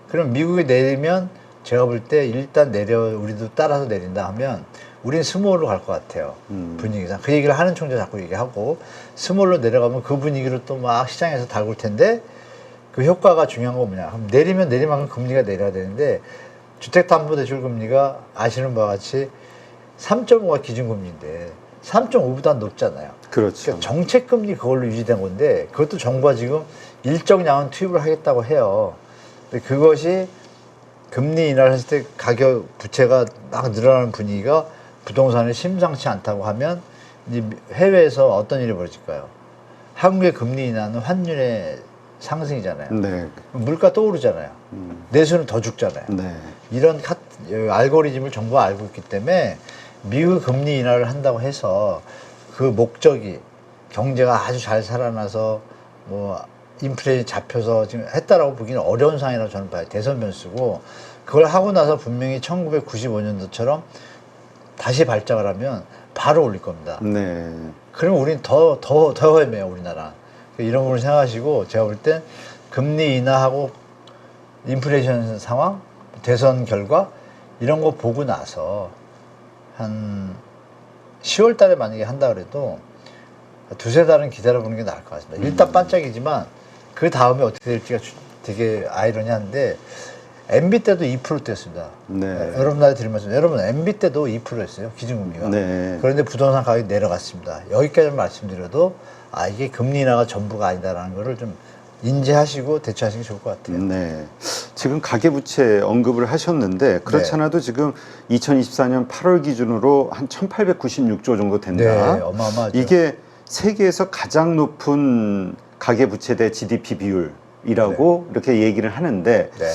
그럼 미국이 내리면 제가 볼 때 일단 우리도 따라서 내린다 하면 우린 스몰로 갈 것 같아요. 분위기상. 그 얘기를 하는 총재 자꾸 얘기하고 스몰로 내려가면 그 분위기를 또 막 시장에서 달굴 텐데 그 효과가 중요한 건 뭐냐. 그럼 내리면 내리만큼 금리가 내려야 되는데 주택담보대출 금리가 아시는 바와 같이 3.5가 기준금리인데 3.5보다 높잖아요. 그렇죠. 그러니까 정책금리 그걸로 유지된 건데 그것도 정부가 지금 일정량은 투입을 하겠다고 해요. 근데 그것이 금리 인하를 했을 때 가격 부채가 막 늘어나는 분위기가 부동산에 심상치 않다고 하면 이제 해외에서 어떤 일이 벌어질까요? 한국의 금리 인하는 환율의 상승이잖아요. 네. 물가 또 오르잖아요. 내수는 더 죽잖아요. 네. 이런 알고리즘을 정부가 알고 있기 때문에 미국 금리 인하를 한다고 해서 그 목적이 경제가 아주 잘 살아나서 뭐 인플레이션이 잡혀서 지금 했다라고 보기는 어려운 상황이라고 저는 봐요. 대선 변수고 그걸 하고 나서 분명히 1995년도처럼 다시 발작을 하면 바로 올릴 겁니다. 네. 그러면 우리는 더 헤매요, 우리나라. 이런 부분을 생각하시고 제가 볼 땐 금리 인하하고 인플레이션 상황, 대선 결과 이런 거 보고 나서 한 10월 달에 만약에 한다 그래도 두세 달은 기다려보는 게 나을 것 같습니다. 일단 반짝이지만 그 다음에 어떻게 될지가 되게 아이러니한데 MB 때도 2%였습니다. 네. 여러분 나이 들으면서 여러분 MB 때도 2%였어요. 기준금리가. 네. 그런데 부동산 가격이 내려갔습니다. 여기까지 말씀드려도 이게 금리 인하가 전부가 아니다라는 거를 좀 인지하시고 대처하시는 게 좋을 것 같아요. 네. 지금 가계부채 언급을 하셨는데 그렇지 네. 않아도 지금 2024년 8월 기준으로 한 1896조 정도 된다. 네, 어마어마하죠. 이게 세계에서 가장 높은 가계부채 대 GDP 비율이라고 이렇게 얘기를 하는데 네.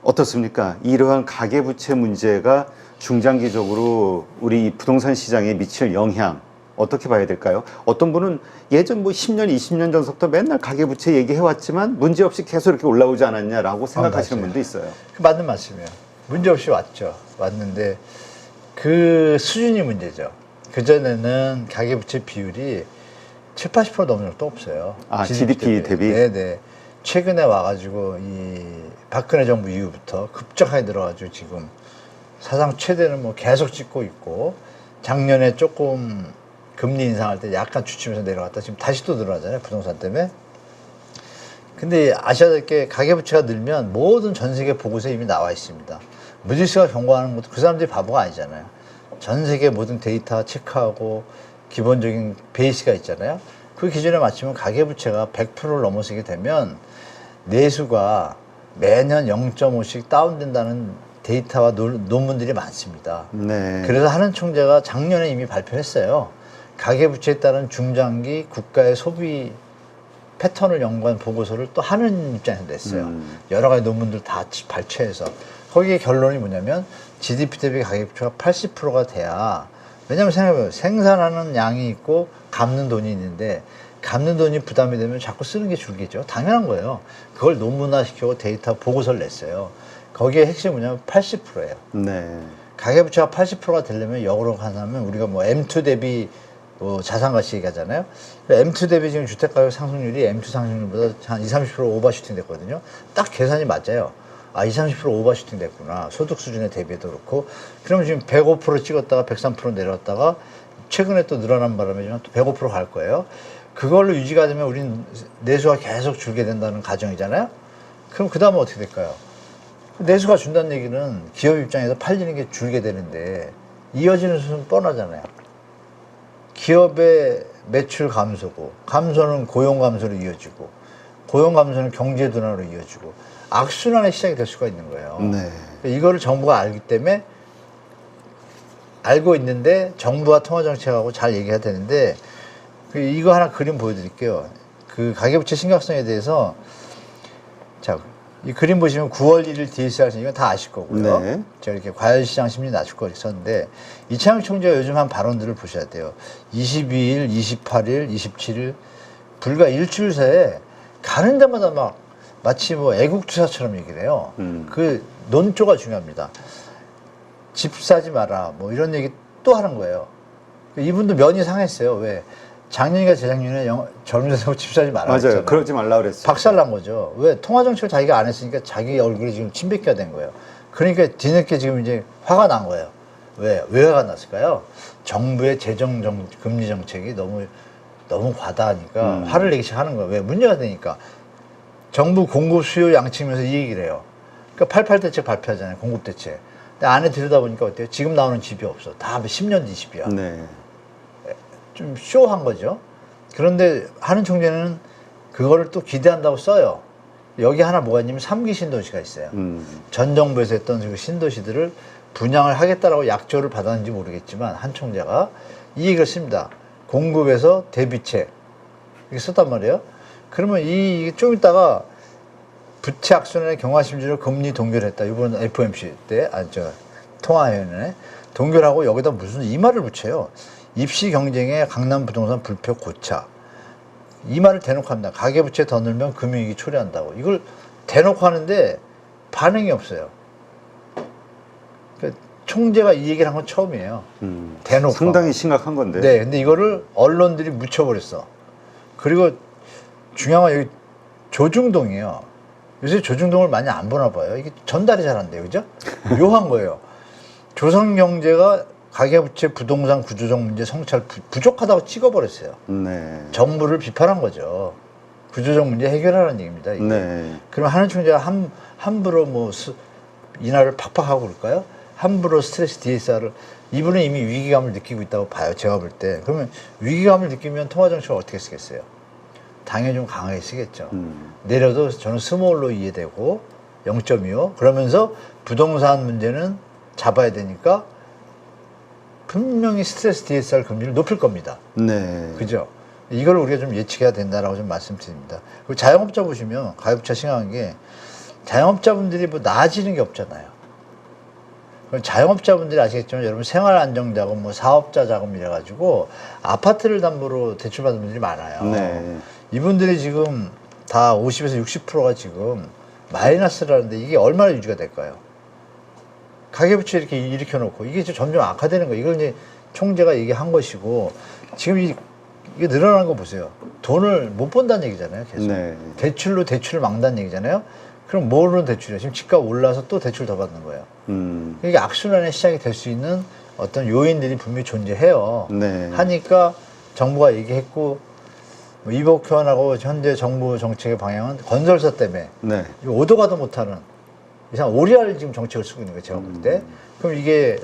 어떻습니까? 이러한 가계부채 문제가 중장기적으로 우리 부동산 시장에 미칠 영향 어떻게 봐야 될까요? 어떤 분은 예전 뭐 10년, 20년 전부터 맨날 가계부채 얘기해왔지만 문제없이 계속 이렇게 올라오지 않았냐라고 생각하시는 맞아요. 분도 있어요. 맞는 말씀이에요. 문제없이 왔는데 그 수준이 문제죠. 그전에는 가계부채 비율이 7, 80% 넘는 적도 없어요. GDP 대비? 네네. 최근에 와가지고 이 박근혜 정부 이후부터 급격하게 늘어가지고 지금 사상 최대는 뭐 계속 찍고 있고 작년에 조금 금리 인상할 때 약간 주춤해서 내려갔다 지금 다시 또 늘어나잖아요. 부동산 때문에. 근데 아셔야 될 게 가계부채가 늘면 모든 전 세계 보고서에 이미 나와 있습니다. 무디스가 경고하는 것도 그 사람들이 바보가 아니잖아요. 전 세계 모든 데이터 체크하고 기본적인 베이스가 있잖아요. 그 기준에 맞추면 가계부채가 100%를 넘어서게 되면 내수가 매년 0.5씩 다운된다는 데이터와 논문들이 많습니다. 네. 그래서 하는 총재가 작년에 이미 발표했어요. 가계부채에 따른 중장기 국가의 소비 패턴을 연구한 보고서를 또 하는 입장에서 냈어요. 여러 가지 논문들 다 발췌해서. 거기에 결론이 뭐냐면 GDP 대비 가계부채가 80%가 돼야, 왜냐면 생각해봐요. 생산하는 양이 있고 갚는 돈이 있는데 갚는 돈이 부담이 되면 자꾸 쓰는 게 줄겠죠. 당연한 거예요. 그걸 논문화시키고 데이터 보고서를 냈어요. 거기에 핵심이 뭐냐면 80%예요. 네. 가계부채가 80%가 되려면 역으로 가자면 우리가 뭐 M2 대비 뭐 자산가치 얘기하잖아요. M2 대비 지금 주택가격 상승률이 M2 상승률보다 한 20, 30% 오버슈팅 됐거든요. 딱 계산이 맞아요. 20, 30% 오버슈팅 됐구나. 소득 수준에 대비해도 그렇고. 그러면 지금 105% 찍었다가 103% 내려왔다가 최근에 또 늘어난 바람에 또 105%갈 거예요. 그걸로 유지가 되면 우리는 내수가 계속 줄게 된다는 가정이잖아요. 그럼 그 다음에 어떻게 될까요? 내수가 준다는 얘기는 기업 입장에서 팔리는 게 줄게 되는데 이어지는 수는 뻔하잖아요. 기업의 매출 감소고, 감소는 고용 감소로 이어지고, 고용 감소는 경제 둔화로 이어지고, 악순환의 시작이 될 수가 있는 거예요. 네. 이거를 정부가 알기 때문에 알고 있는데 정부와 통화정책하고 잘 얘기해야 되는데, 이거 하나 그림 보여드릴게요. 그 가계부채 심각성에 대해서, 자, 이 그림 보시면 9월 1일 DSR 이건 다 아실 거고요. 네. 제가 이렇게 과열시장 심리 낮출 거 있었는데 이창용 총재가 요즘 한 발언들을 보셔야 돼요. 22일, 28일, 27일 불과 일주일 사이에 가는 데마다 막 마치 뭐 애국투사처럼 얘기를 해요. 그 논조가 중요합니다. 집 사지 마라 뭐 이런 얘기 또 하는 거예요. 이분도 면이 상했어요. 왜? 작년인가 재작년에 젊은 세대고 집 사지 말라 맞아요. 했잖아요. 그러지 말라 그랬어요. 박살난 거죠. 왜? 통화정책을 자기가 안 했으니까 자기 얼굴이 지금 침뱉게 된 거예요. 그러니까 뒤늦게 지금 이제 화가 난 거예요. 왜 화가 났을까요? 정부의 금리 정책이 너무 과다하니까 화를 내기 시작하는 거예요. 왜? 문제가 되니까. 정부 공급 수요 양측면서 이 얘기를 해요. 그러니까 88 대책 발표하잖아요. 공급 대책. 근데 안에 들여다보니까 어때요? 지금 나오는 집이 없어. 다 10년 뒤 집이야. 네. 좀 쇼한 거죠. 그런데 하는 총재는 그거를 또 기대한다고 써요. 여기 하나 뭐가 있냐면 3기 신도시가 있어요. 전 정부에서 했던 그 신도시들을 분양을 하겠다라고 약조를 받았는지 모르겠지만 한 총재가 이 얘기를 씁니다. 공급에서 대비책 이렇게 썼단 말이에요. 그러면 이게 좀 있다가 부채 악순환의 경화심지로 금리 동결했다. 이번 FOMC 때 통화위원회 동결하고 여기다 무슨 이 말을 붙여요. 입시 경쟁에 강남 부동산 불표 고차. 이 말을 대놓고 합니다. 가계부채 더 늘면 금융위기 초래한다고. 이걸 대놓고 하는데 반응이 없어요. 그러니까 총재가 이 얘기를 한 건 처음이에요. 대놓고. 상당히 심각한 건데. 네, 근데 이거를 언론들이 묻혀버렸어. 그리고 중요한 건 여기 조중동이에요. 요새 조중동을 많이 안 보나 봐요. 이게 전달이 잘 안 돼요. 그죠? 묘한 거예요. 조선경제가 가계부채 부동산 구조적 문제 성찰 부족하다고 찍어버렸어요. 네. 정부를 비판한 거죠. 구조적 문제 해결하라는 얘기입니다. 이게. 네. 그럼 한은 총재가 함부로 뭐 인하를 팍팍 하고 그럴까요? 함부로 스트레스 DSR을 이분은 이미 위기감을 느끼고 있다고 봐요. 제가 볼 때. 그러면 위기감을 느끼면 통화정책을 어떻게 쓰겠어요? 당연히 좀 강하게 쓰겠죠. 내려도 저는 스몰로 이해되고 0.25 그러면서 부동산 문제는 잡아야 되니까 분명히 스트레스 DSR 금리를 높일 겁니다. 네. 그죠? 이걸 우리가 좀 예측해야 된다라고 좀 말씀드립니다. 그리고 자영업자 보시면 가계부채 심각한 게 자영업자분들이 뭐 나아지는 게 없잖아요. 자영업자분들이 아시겠지만 여러분 생활안정자금, 뭐 사업자 자금 이래가지고 아파트를 담보로 대출받은 분들이 많아요. 네. 이분들이 지금 다 50에서 60%가 지금 마이너스라는데 이게 얼마나 유지가 될까요? 가계부채 이렇게 일으켜놓고 이게 점점 악화되는 거예요. 이걸 이제 총재가 얘기한 것이고 지금 이게 늘어나는 거 보세요. 돈을 못 번다는 얘기잖아요. 계속. 네. 대출로 대출을 막는다는 얘기잖아요. 그럼 뭐로 대출이에요? 지금 집값 올라서 또 대출 더 받는 거예요. 이게 악순환의 시작이 될 수 있는 어떤 요인들이 분명히 존재해요. 네. 하니까 정부가 얘기했고 뭐 이복현하고 현재 정부 정책의 방향은 건설사 때문에 네. 오도 가도 못하는 이상 오리알 지금 정책을 쓰고 있는 거예요. 제가 볼 때. 그럼 이게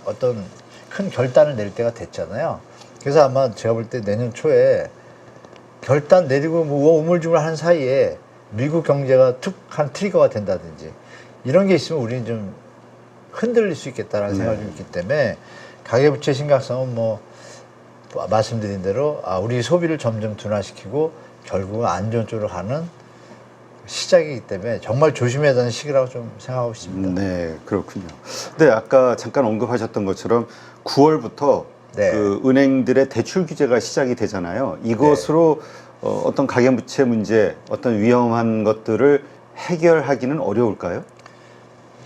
어떤 큰 결단을 낼 때가 됐잖아요. 그래서 아마 제가 볼 때 내년 초에 결단 내리고 뭐 우물쭈물하는 사이에 미국 경제가 툭 한 트리거가 된다든지 이런 게 있으면 우리는 좀 흔들릴 수 있겠다라는 생각이 좀 있기 때문에 가계부채 심각성은 뭐 말씀드린 대로 우리 소비를 점점 둔화시키고 결국은 안 좋은 쪽으로 가는 시작이기 때문에 정말 조심해야 되는 시기라고 좀 생각하고 있습니다. 네, 그렇군요. 근데 아까 잠깐 언급하셨던 것처럼 9월부터 네. 그 은행들의 대출 규제가 시작이 되잖아요. 이것으로 어떤 가계부채 문제, 어떤 위험한 것들을 해결하기는 어려울까요?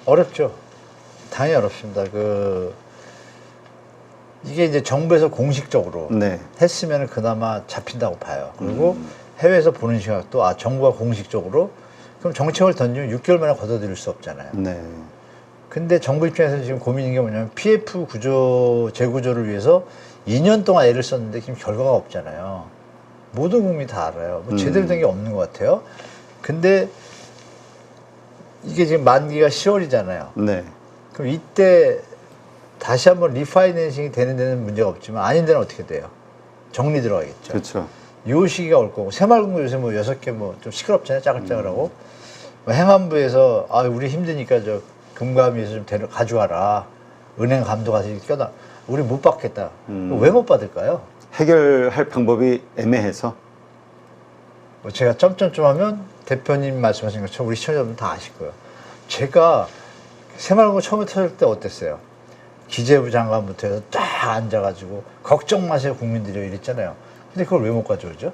어렵죠. 당연히 어렵습니다. 이게 이제 정부에서 공식적으로 네. 했으면 그나마 잡힌다고 봐요. 그리고 해외에서 보는 시각도 정부가 공식적으로 그럼 정책을 던지면 6개월 만에 걷어들일 수 없잖아요. 네. 근데 정부 입장에서 지금 고민인 게 뭐냐면 PF 재구조를 위해서 2년 동안 애를 썼는데 지금 결과가 없잖아요. 모든 국민이 다 알아요. 뭐 제대로 된 게 없는 것 같아요. 근데 이게 지금 만기가 10월이잖아요. 네. 그럼 이때 다시 한번 리파이낸싱이 되는 데는 문제가 없지만 아닌 데는 어떻게 돼요? 정리 들어가겠죠. 그렇죠. 요 시기가 올 거고 새마을금고 요새 뭐 6개 뭐 좀 시끄럽잖아요. 짜글짜글하고 뭐 행안부에서 우리 힘드니까 저 금감위에서 좀 가져와라. 은행 감독 가서 껴다 우리 못 받겠다. 왜 못 받을까요? 해결할 방법이 애매해서. 뭐 제가 점점점 하면 대표님 말씀하신 것처럼 우리 시청자분들 다 아실 거예요. 제가 새마을금고 처음에 터질 때 어땠어요? 기재부 장관부터 해서 쫙 앉아가지고 걱정 마세요 국민들이 이랬잖아요. 근데 그걸 왜 못 가져오죠?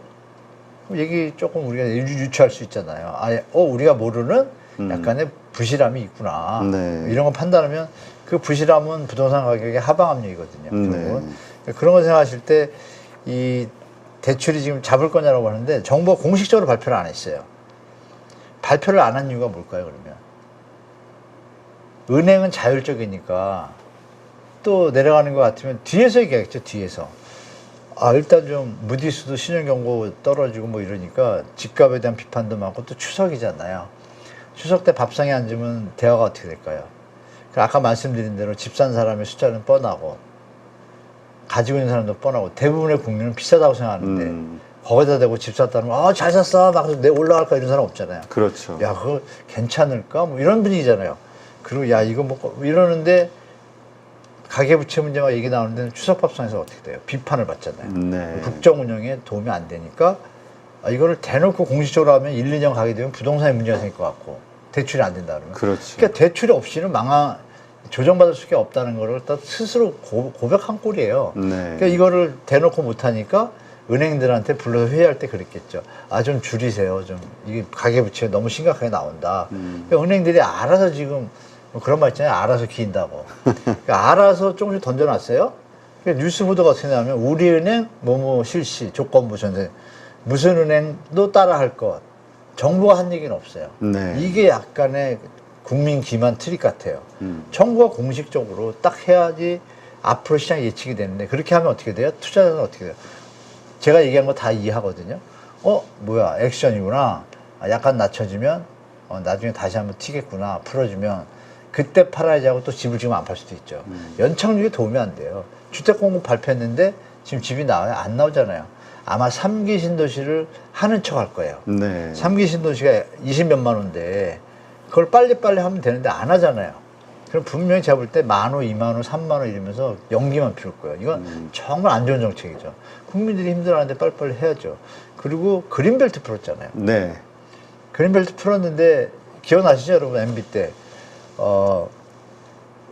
그럼 얘기 조금 우리가 유추할 수 있잖아요. 우리가 모르는 약간의 부실함이 있구나. 네. 이런 거 판단하면 그 부실함은 부동산 가격의 하방 압력이거든요. 결국은. 네. 그런 거 생각하실 때 이 대출이 지금 잡을 거냐라고 하는데 정부가 공식적으로 발표를 안 했어요. 발표를 안 한 이유가 뭘까요, 그러면? 은행은 자율적이니까 또 내려가는 것 같으면 뒤에서 얘기하겠죠, 뒤에서. 일단 좀 무디스도 신용경고 떨어지고 뭐 이러니까 집값에 대한 비판도 많고 또 추석이잖아요. 추석 때 밥상에 앉으면 대화가 어떻게 될까요? 아까 말씀드린 대로 집 산 사람의 숫자는 뻔하고 가지고 있는 사람도 뻔하고 대부분의 국민은 비싸다고 생각하는데 거기다 대고 집 샀다면 잘 샀어 막 내 올라갈까 이런 사람 없잖아요. 그렇죠. 야 그거 괜찮을까 뭐 이런 분위기잖아요. 그리고 야 이거 뭐 이러는데 가계부채 문제가 얘기 나오는데 추석밥상에서 어떻게 돼요? 비판을 받잖아요. 네. 국정 운영에 도움이 안 되니까 이거를 대놓고 공식적으로 하면 1, 2년 가게 되면 부동산에 문제가 생길 것 같고 대출이 안 된다 그러면. 그렇죠. 그러니까 대출이 없이는 조정받을 수가 없다는 거를 스스로 고백한 꼴이에요. 네. 그러니까 이거를 대놓고 못하니까 은행들한테 불러서 회의할 때 그랬겠죠. 좀 줄이세요. 좀 이게 가계부채 너무 심각하게 나온다. 그러니까 은행들이 알아서 지금 뭐 그런 말 있잖아요. 알아서 기인다고. 그러니까 알아서 조금씩 던져놨어요. 그러니까 뉴스 보도가 어떻게 나오면 우리은행 뭐뭐 실시 조건부 전세 무슨 은행도 따라 할 것. 정부가 한 얘기는 없어요. 네. 이게 약간의 국민 기만 트릭 같아요. 정부가 공식적으로 딱 해야지 앞으로 시장이 예측이 되는데 그렇게 하면 어떻게 돼요? 투자자는 어떻게 돼요? 제가 얘기한 거 다 이해하거든요. 뭐야 액션이구나. 약간 낮춰지면 나중에 다시 한번 튀겠구나. 풀어주면 그때 팔아야지 하고 또 집을 지금 안 팔 수도 있죠. 연착륙에 도움이 안 돼요. 주택 공급 발표했는데 지금 집이 나와요? 안 나오잖아요. 아마 3기 신도시를 하는 척 할 거예요. 네. 3기 신도시가 20몇만 원인데 그걸 빨리빨리 하면 되는데 안 하잖아요. 그럼 분명히 제가 볼 때 10,000원, 20,000원, 30,000원 이러면서 연기만 피울 거예요. 이건 정말 안 좋은 정책이죠. 국민들이 힘들어하는데 빨리빨리 해야죠. 그리고 그린벨트 풀었잖아요. 네. 그린벨트 풀었는데 기억나시죠, 여러분? MB 때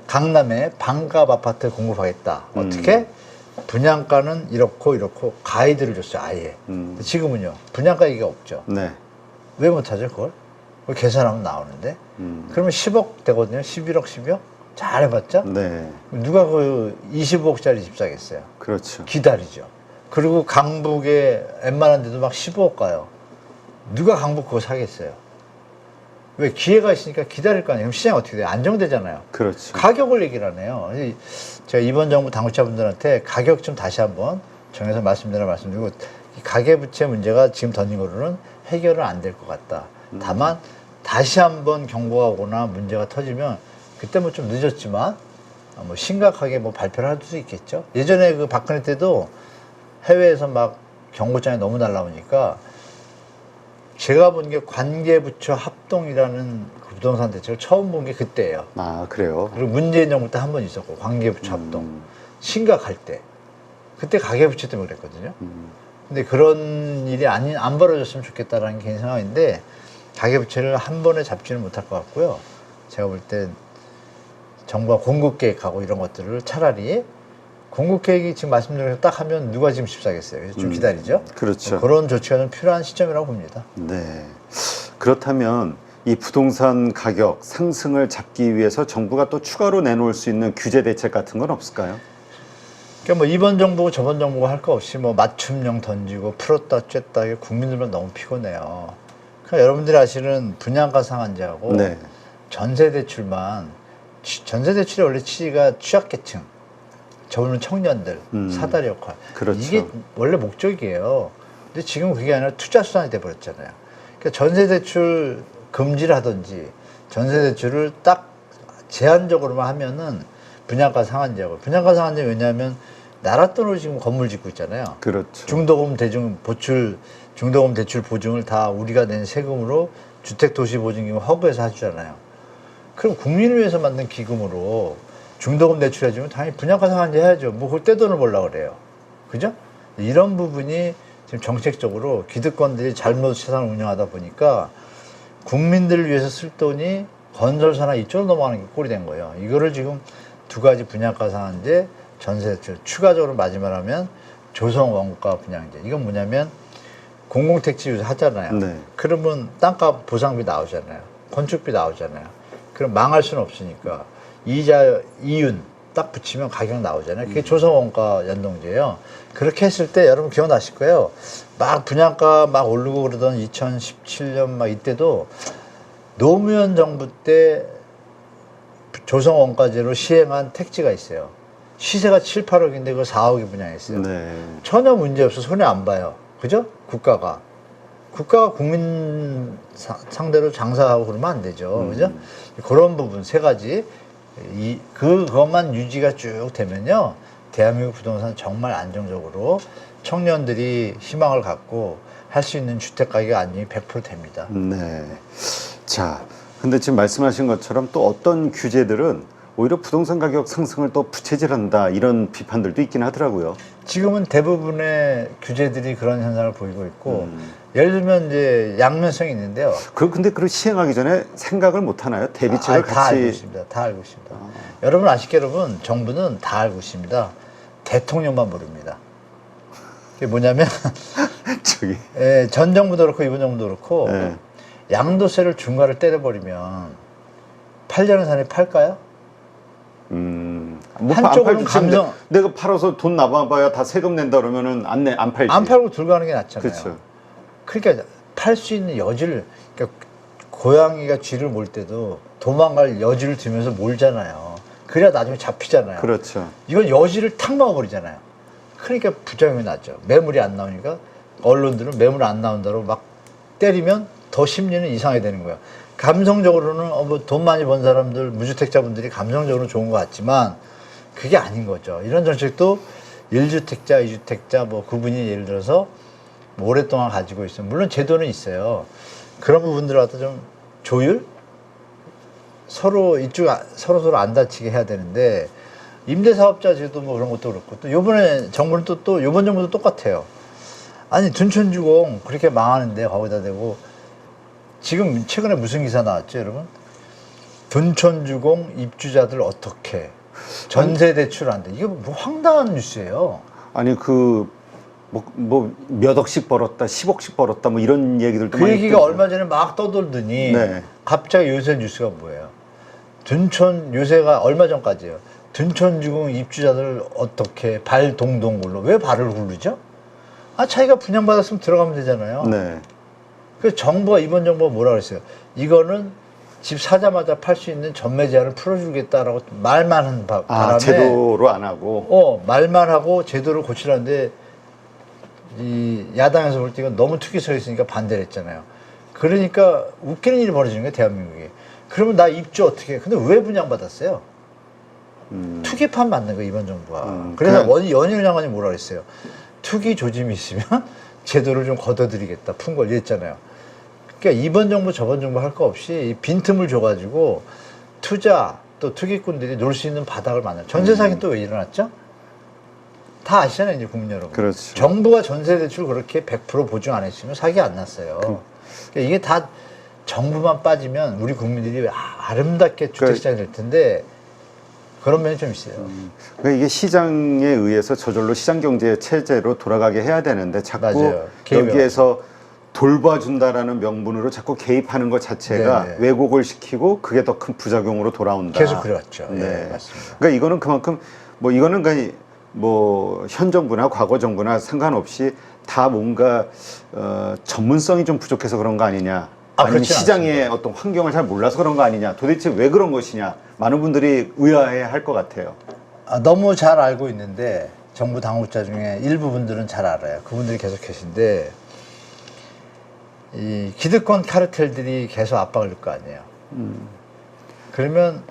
강남에 반값 아파트 공급하겠다. 어떻게? 분양가는 이렇고 가이드를 줬어요, 아예. 근데 지금은요, 분양가 얘기가 없죠. 네. 왜 못하죠, 그걸? 그걸 계산하면 나오는데. 그러면 10억 되거든요. 11억, 12억? 잘 해봤죠? 네. 누가 그 25억짜리 집 사겠어요? 그렇죠. 기다리죠. 그리고 강북에 웬만한 데도 막 15억 가요. 누가 강북 그거 사겠어요? 왜? 기회가 있으니까 기다릴 거 아니에요. 그럼 시장이 어떻게 돼요? 안정되잖아요. 그렇죠. 가격을 얘기를 하네요. 제가 이번 정부 당국자분들한테 가격 좀 다시 한번 정해서 말씀드리고 이 가계부채 문제가 지금 던진 거로는 해결은 안 될 것 같다. 다만 다시 한번 경고가 오거나 문제가 터지면 그때 뭐 좀 늦었지만 뭐 심각하게 뭐 발표를 할 수 있겠죠. 예전에 그 박근혜 때도 해외에서 막 경고장이 너무 날라오니까 제가 본 게 관계부처 합동이라는 그 부동산 대책을 처음 본 게 그때예요. 아, 그래요? 그리고 문재인 정부 때 한 번 있었고 관계부처 합동. 심각할 때. 그때 가계부채 때문에 그랬거든요. 근데 그런 일이 안 벌어졌으면 좋겠다라는 개인 생각인데 가계부채를 한 번에 잡지는 못할 것 같고요. 제가 볼 때 정부가 공급계획하고 이런 것들을 차라리 공급계획이 지금 말씀드린 대로 딱 하면 누가 지금 집 사겠어요. 그래서 좀 기다리죠. 그렇죠. 그런 조치가 좀 필요한 시점이라고 봅니다. 네. 그렇다면 이 부동산 가격 상승을 잡기 위해서 정부가 또 추가로 내놓을 수 있는 규제 대책 같은 건 없을까요? 그러니까 뭐 이번 정부고 저번 정부고 할 거 없이 뭐 맞춤형 던지고 풀었다 쬐다 이게 국민들만 너무 피곤해요. 그러니까 여러분들이 아시는 분양가 상한제하고 네. 전세대출이 원래 취지가 취약계층, 젊은 청년들, 사다리 역할. 그렇죠. 이게 원래 목적이에요. 근데 지금 그게 아니라 투자 수단이 돼버렸잖아요. 그러니까 전세대출 금지를 하든지 전세대출을 딱 제한적으로만 하면은 분양가 상한제하고 분양가 상한제 왜냐하면 나라 돈으로 지금 건물 짓고 있잖아요. 그렇죠. 중도금 대출 보증을 다 우리가 낸 세금으로 주택도시보증기금 허브에서 해주잖아요. 그럼 국민을 위해서 만든 기금으로 중도금 대출해주면 당연히 분양가 상한제 해야죠. 뭐 그걸 떼돈을 벌려고 그래요. 그죠? 이런 부분이 지금 정책적으로 기득권들이 잘못 세상을 운영하다 보니까 국민들을 위해서 쓸 돈이 건설사나 이쪽으로 넘어가는 게 꼴이 된 거예요. 이거를 지금 두 가지 분양가 상한제, 전세대출, 추가적으로 마지막으로 하면 조성 원가 분양제. 이건 뭐냐면 공공택지 하잖아요. 네. 그러면 땅값 보상비 나오잖아요. 건축비 나오잖아요. 그럼 망할 수는 없으니까 이자, 이윤 딱 붙이면 가격 나오잖아요. 그게 조성 원가 연동제예요. 그렇게 했을 때 여러분 기억나실 거예요. 막 분양가 막 오르고 그러던 2017년 막 이때도 노무현 정부 때 조성 원가제로 시행한 택지가 있어요. 시세가 7, 8억인데 그거 4억에 분양했어요. 네. 전혀 문제 없어. 손해 안 봐요. 그죠? 국가가 국민 상대로 장사하고 그러면 안 되죠. 그죠? 그런 부분 세 가지. 그것만 유지가 쭉 되면요. 대한민국 부동산 정말 안정적으로 청년들이 희망을 갖고 할 수 있는 주택 가격 안정이 100% 됩니다. 네. 자, 근데 지금 말씀하신 것처럼 또 어떤 규제들은 오히려 부동산 가격 상승을 또 부채질한다 이런 비판들도 있긴 하더라고요. 지금은 대부분의 규제들이 그런 현상을 보이고 있고 예를 들면 이제 양면성이 있는데요. 근데 그걸 시행하기 전에 생각을 못 하나요? 대비책을 같이. 다 알고 있습니다. 다 알고 있습니다. 여러분 아시게 여러분 정부는 다 알고 있습니다. 대통령만 모릅니다. 그게 뭐냐면 저기. 예, 전 정부도 그렇고 이번 정부도 그렇고 네. 양도세를 중과를 때려버리면 팔려는 사람이 팔까요? 뭐 한쪽은 감정. 내가 팔아서 돈 나봐야 다 세금 낸다 그러면은 안 팔지. 안 팔고 들고 가는 게 낫잖아요. 그렇죠. 그러니까 팔 수 있는 여지를 그러니까 고양이가 쥐를 몰 때도 도망갈 여지를 두면서 몰잖아요. 그래야 나중에 잡히잖아요. 그렇죠. 이건 여지를 탁 막아버리잖아요. 그러니까 부작용이 나죠. 매물이 안 나오니까 언론들은 매물 안 나온다고 막 때리면 더 심리는 이상하게 되는 거예요. 감성적으로는 뭐 돈 많이 번 사람들, 무주택자분들이 감성적으로 좋은 것 같지만 그게 아닌 거죠. 이런 정책도 1주택자, 2주택자 뭐 그분이 예를 들어서 뭐 오랫동안 가지고 있어요. 물론 제도는 있어요. 그런 부분들을 갖다 좀 조율? 서로 서로 안 다치게 해야 되는데 임대사업자 제도 뭐 그런 것도 그렇고 또 요번에 정부는 또 요번 정부도 똑같아요. 아니 둔촌주공 그렇게 망하는데 거기다 대고 지금 최근에 무슨 기사 나왔죠, 여러분? 둔촌주공 입주자들 어떻게 전세 대출한대. 이게 뭐 황당한 뉴스예요. 아니 뭐 몇 억씩 벌었다, 10억씩 벌었다, 뭐 이런 얘기들도 그 많이 얘기가 뜨고. 얼마 전에 막 떠돌더니 네. 갑자기 요새 뉴스가 뭐예요? 둔촌 요새가 얼마 전까지예요. 둔촌주공 입주자들 어떻게 발 동동 굴러? 왜 발을 굴르죠? 아 자기가 분양받았으면 들어가면 되잖아요. 네. 그 정부가 이번 정부가 뭐라 그랬어요? 이거는 집 사자마자 팔 수 있는 전매 제한을 풀어주겠다라고 말만 한 바람에 제도로 안 하고. 말만 하고 제도를 고치라는데 이 야당에서 볼 때 이건 너무 투기 서 있으니까 반대를 했잖아요. 그러니까 웃기는 일이 벌어지는 거예요, 대한민국에. 그러면 나 입주 어떻게 해? 근데 왜 분양받았어요? 투기판 맞는 거예요, 이번 정부가. 그래서 연일 장관이 뭐라 그랬어요? 투기 조짐이 있으면 제도를 좀 걷어들이겠다, 푼 걸 이랬잖아요. 그러니까 이번 정부 저번 정부 할 거 없이 빈틈을 줘가지고 투자 또 투기꾼들이 놀 수 있는 바닥을 만들어. 전세 사기 또 왜 일어났죠? 다 아시잖아요, 이제 국민 여러분. 그렇죠. 정부가 전세 대출 그렇게 100% 보증 안 했으면 사기 안 났어요. 그러니까 이게 다 정부만 빠지면 우리 국민들이 아름답게 주택시장이 될 텐데 그런 면이 좀 있어요. 그러니까 이게 시장에 의해서 저절로 시장 경제 체제로 돌아가게 해야 되는데 자꾸 맞아요. 여기에서 돌봐준다라는 명분으로 자꾸 개입하는 것 자체가 네네. 왜곡을 시키고 그게 더 큰 부작용으로 돌아온다. 계속 그래왔죠. 네. 네, 맞습니다. 그러니까 이거는 그만큼 뭐 이거는 그냥 뭐 현 정부나 과거 정부나 상관없이 다 뭔가 전문성이 좀 부족해서 그런 거 아니냐. 아니면 그렇진 시장의 않습니다. 어떤 환경을 잘 몰라서 그런 거 아니냐. 도대체 왜 그런 것이냐. 많은 분들이 의아해 할 것 같아요. 너무 잘 알고 있는데 정부 당국자 중에 일부분들은 잘 알아요. 그분들이 계속 계신데 이 기득권 카르텔들이 계속 압박을 줄 거 아니에요. 그러면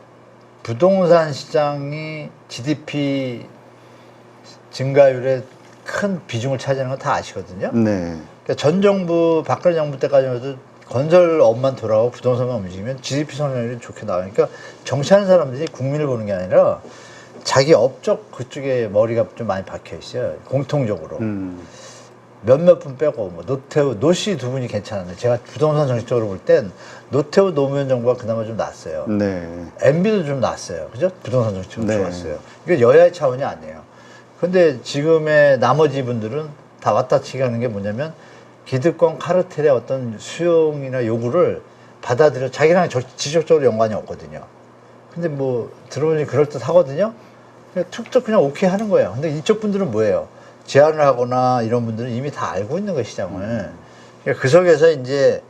부동산 시장이 GDP 증가율에 큰 비중을 차지하는 건 다 아시거든요. 네. 그러니까 전 정부, 박근혜 정부 때까지만 해도 건설업만 돌아가고 부동산만 움직이면 GDP 성장률이 좋게 나오니까 정치하는 사람들이 국민을 보는 게 아니라 자기 업적 그쪽에 머리가 좀 많이 박혀 있어요. 공통적으로. 몇몇 분 빼고 뭐 노태우, 노씨 두 분이 괜찮은데 제가 부동산 정책적으로 볼 땐 노태우 노무현 정부가 그나마 좀 낫어요. 네. MB도 좀 낫어요. 그죠? 부동산 정책은 네. 좋았어요. 이게 여야의 차원이 아니에요. 근데 지금의 나머지 분들은 다 왔다 치기 하는 게 뭐냐면 기득권 카르텔의 어떤 수용이나 요구를 받아들여 자기랑 지적적으로 연관이 없거든요. 근데 뭐 들어보니 그럴듯 하거든요. 그냥 툭툭 그냥 오케이 하는 거예요. 근데 이쪽 분들은 뭐예요? 제안을 하거나 이런 분들은 이미 다 알고 있는 거예요, 시장을. 그러니까 그 속에서 이제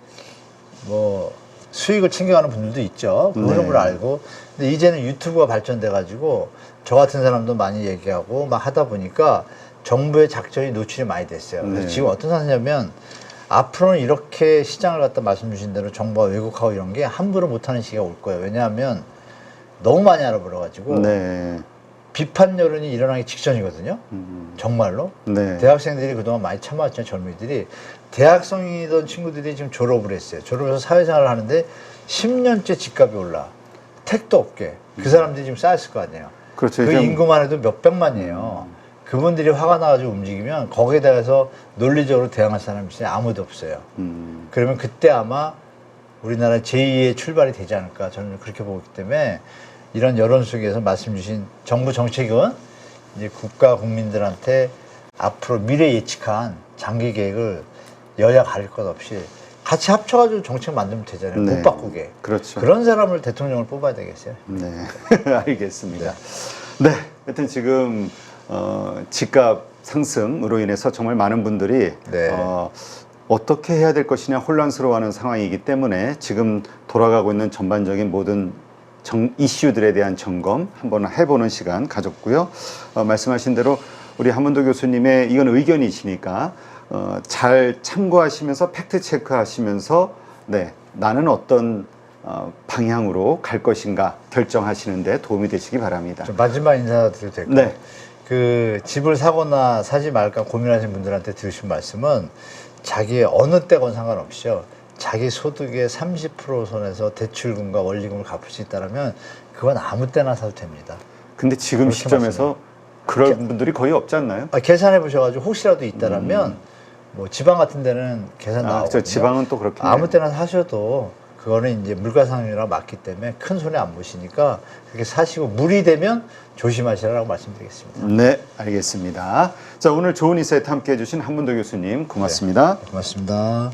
뭐 수익을 챙겨가는 분들도 있죠. 그런 걸 알고. 근데 이제는 유튜브가 발전돼가지고 저 같은 사람도 많이 얘기하고 막 하다 보니까 정부의 작전이 노출이 많이 됐어요. 그래서 지금 어떤 상태냐면 앞으로는 이렇게 시장을 갖다 말씀 주신 대로 정부가 왜곡하고 이런 게 함부로 못하는 시기가 올 거예요. 왜냐하면 너무 많이 알아버려가지고 비판 여론이 일어나기 직전이거든요. 정말로. 네. 대학생들이 그동안 많이 참아왔잖아요. 젊은이들이. 대학생이던 친구들이 지금 졸업을 했어요. 졸업해서 사회생활을 하는데 10년째 집값이 올라. 택도 없게. 그 사람들이 지금 쌓였을 거 아니에요. 그렇죠. 그 인구만 해도 몇백만이에요. 그분들이 화가 나가지고 움직이면 거기에 대해서 논리적으로 대응할 사람이 있어요. 아무도 없어요. 그러면 그때 아마 우리나라 제2의 출발이 되지 않을까 저는 그렇게 보기 때문에 이런 여론 속에서 말씀 주신 정부 정책은 이제 국가 국민들한테 앞으로 미래 예측한 장기 계획을 여야 가릴 것 없이 같이 합쳐가지고 정책 만들면 되잖아요. 못 바꾸게. 그렇죠. 그런 사람을 대통령을 뽑아야 되겠어요. 네. 알겠습니다. 네. 하여튼 지금 집값 상승으로 인해서 정말 많은 분들이 어떻게 해야 될 것이냐 혼란스러워하는 상황이기 때문에 지금 돌아가고 있는 전반적인 모든 이슈들에 대한 점검 한번 해보는 시간 가졌고요. 말씀하신 대로 우리 한문도 교수님의 이건 의견이시니까 잘 참고하시면서 팩트 체크하시면서 네, 나는 어떤 방향으로 갈 것인가 결정하시는데 도움이 되시기 바랍니다. 좀 마지막 인사드려도 될까요? 네. 그 집을 사거나 사지 말까 고민하시는 분들한테 드리신 말씀은 자기의 어느 때건 상관없이요. 자기 소득의 30% 선에서 대출금과 원리금을 갚을 수 있다면 그건 아무 때나 사도 됩니다. 근데 지금 시점에서 그런 분들이 거의 없지 않나요? 계산해 보셔가지고 혹시라도 있다라면 뭐 지방 같은 데는 계산 나오거든요. 그렇죠. 지방은 또 그렇긴 해요. 아무 때나 사셔도 그거는 이제 물가상이랑 맞기 때문에 큰 손해 안 보시니까 그렇게 사시고 물이 되면 조심하시라고 말씀드리겠습니다. 네, 알겠습니다. 자, 오늘 좋은 인사이트 함께 해주신 한문도 교수님 고맙습니다. 네, 고맙습니다.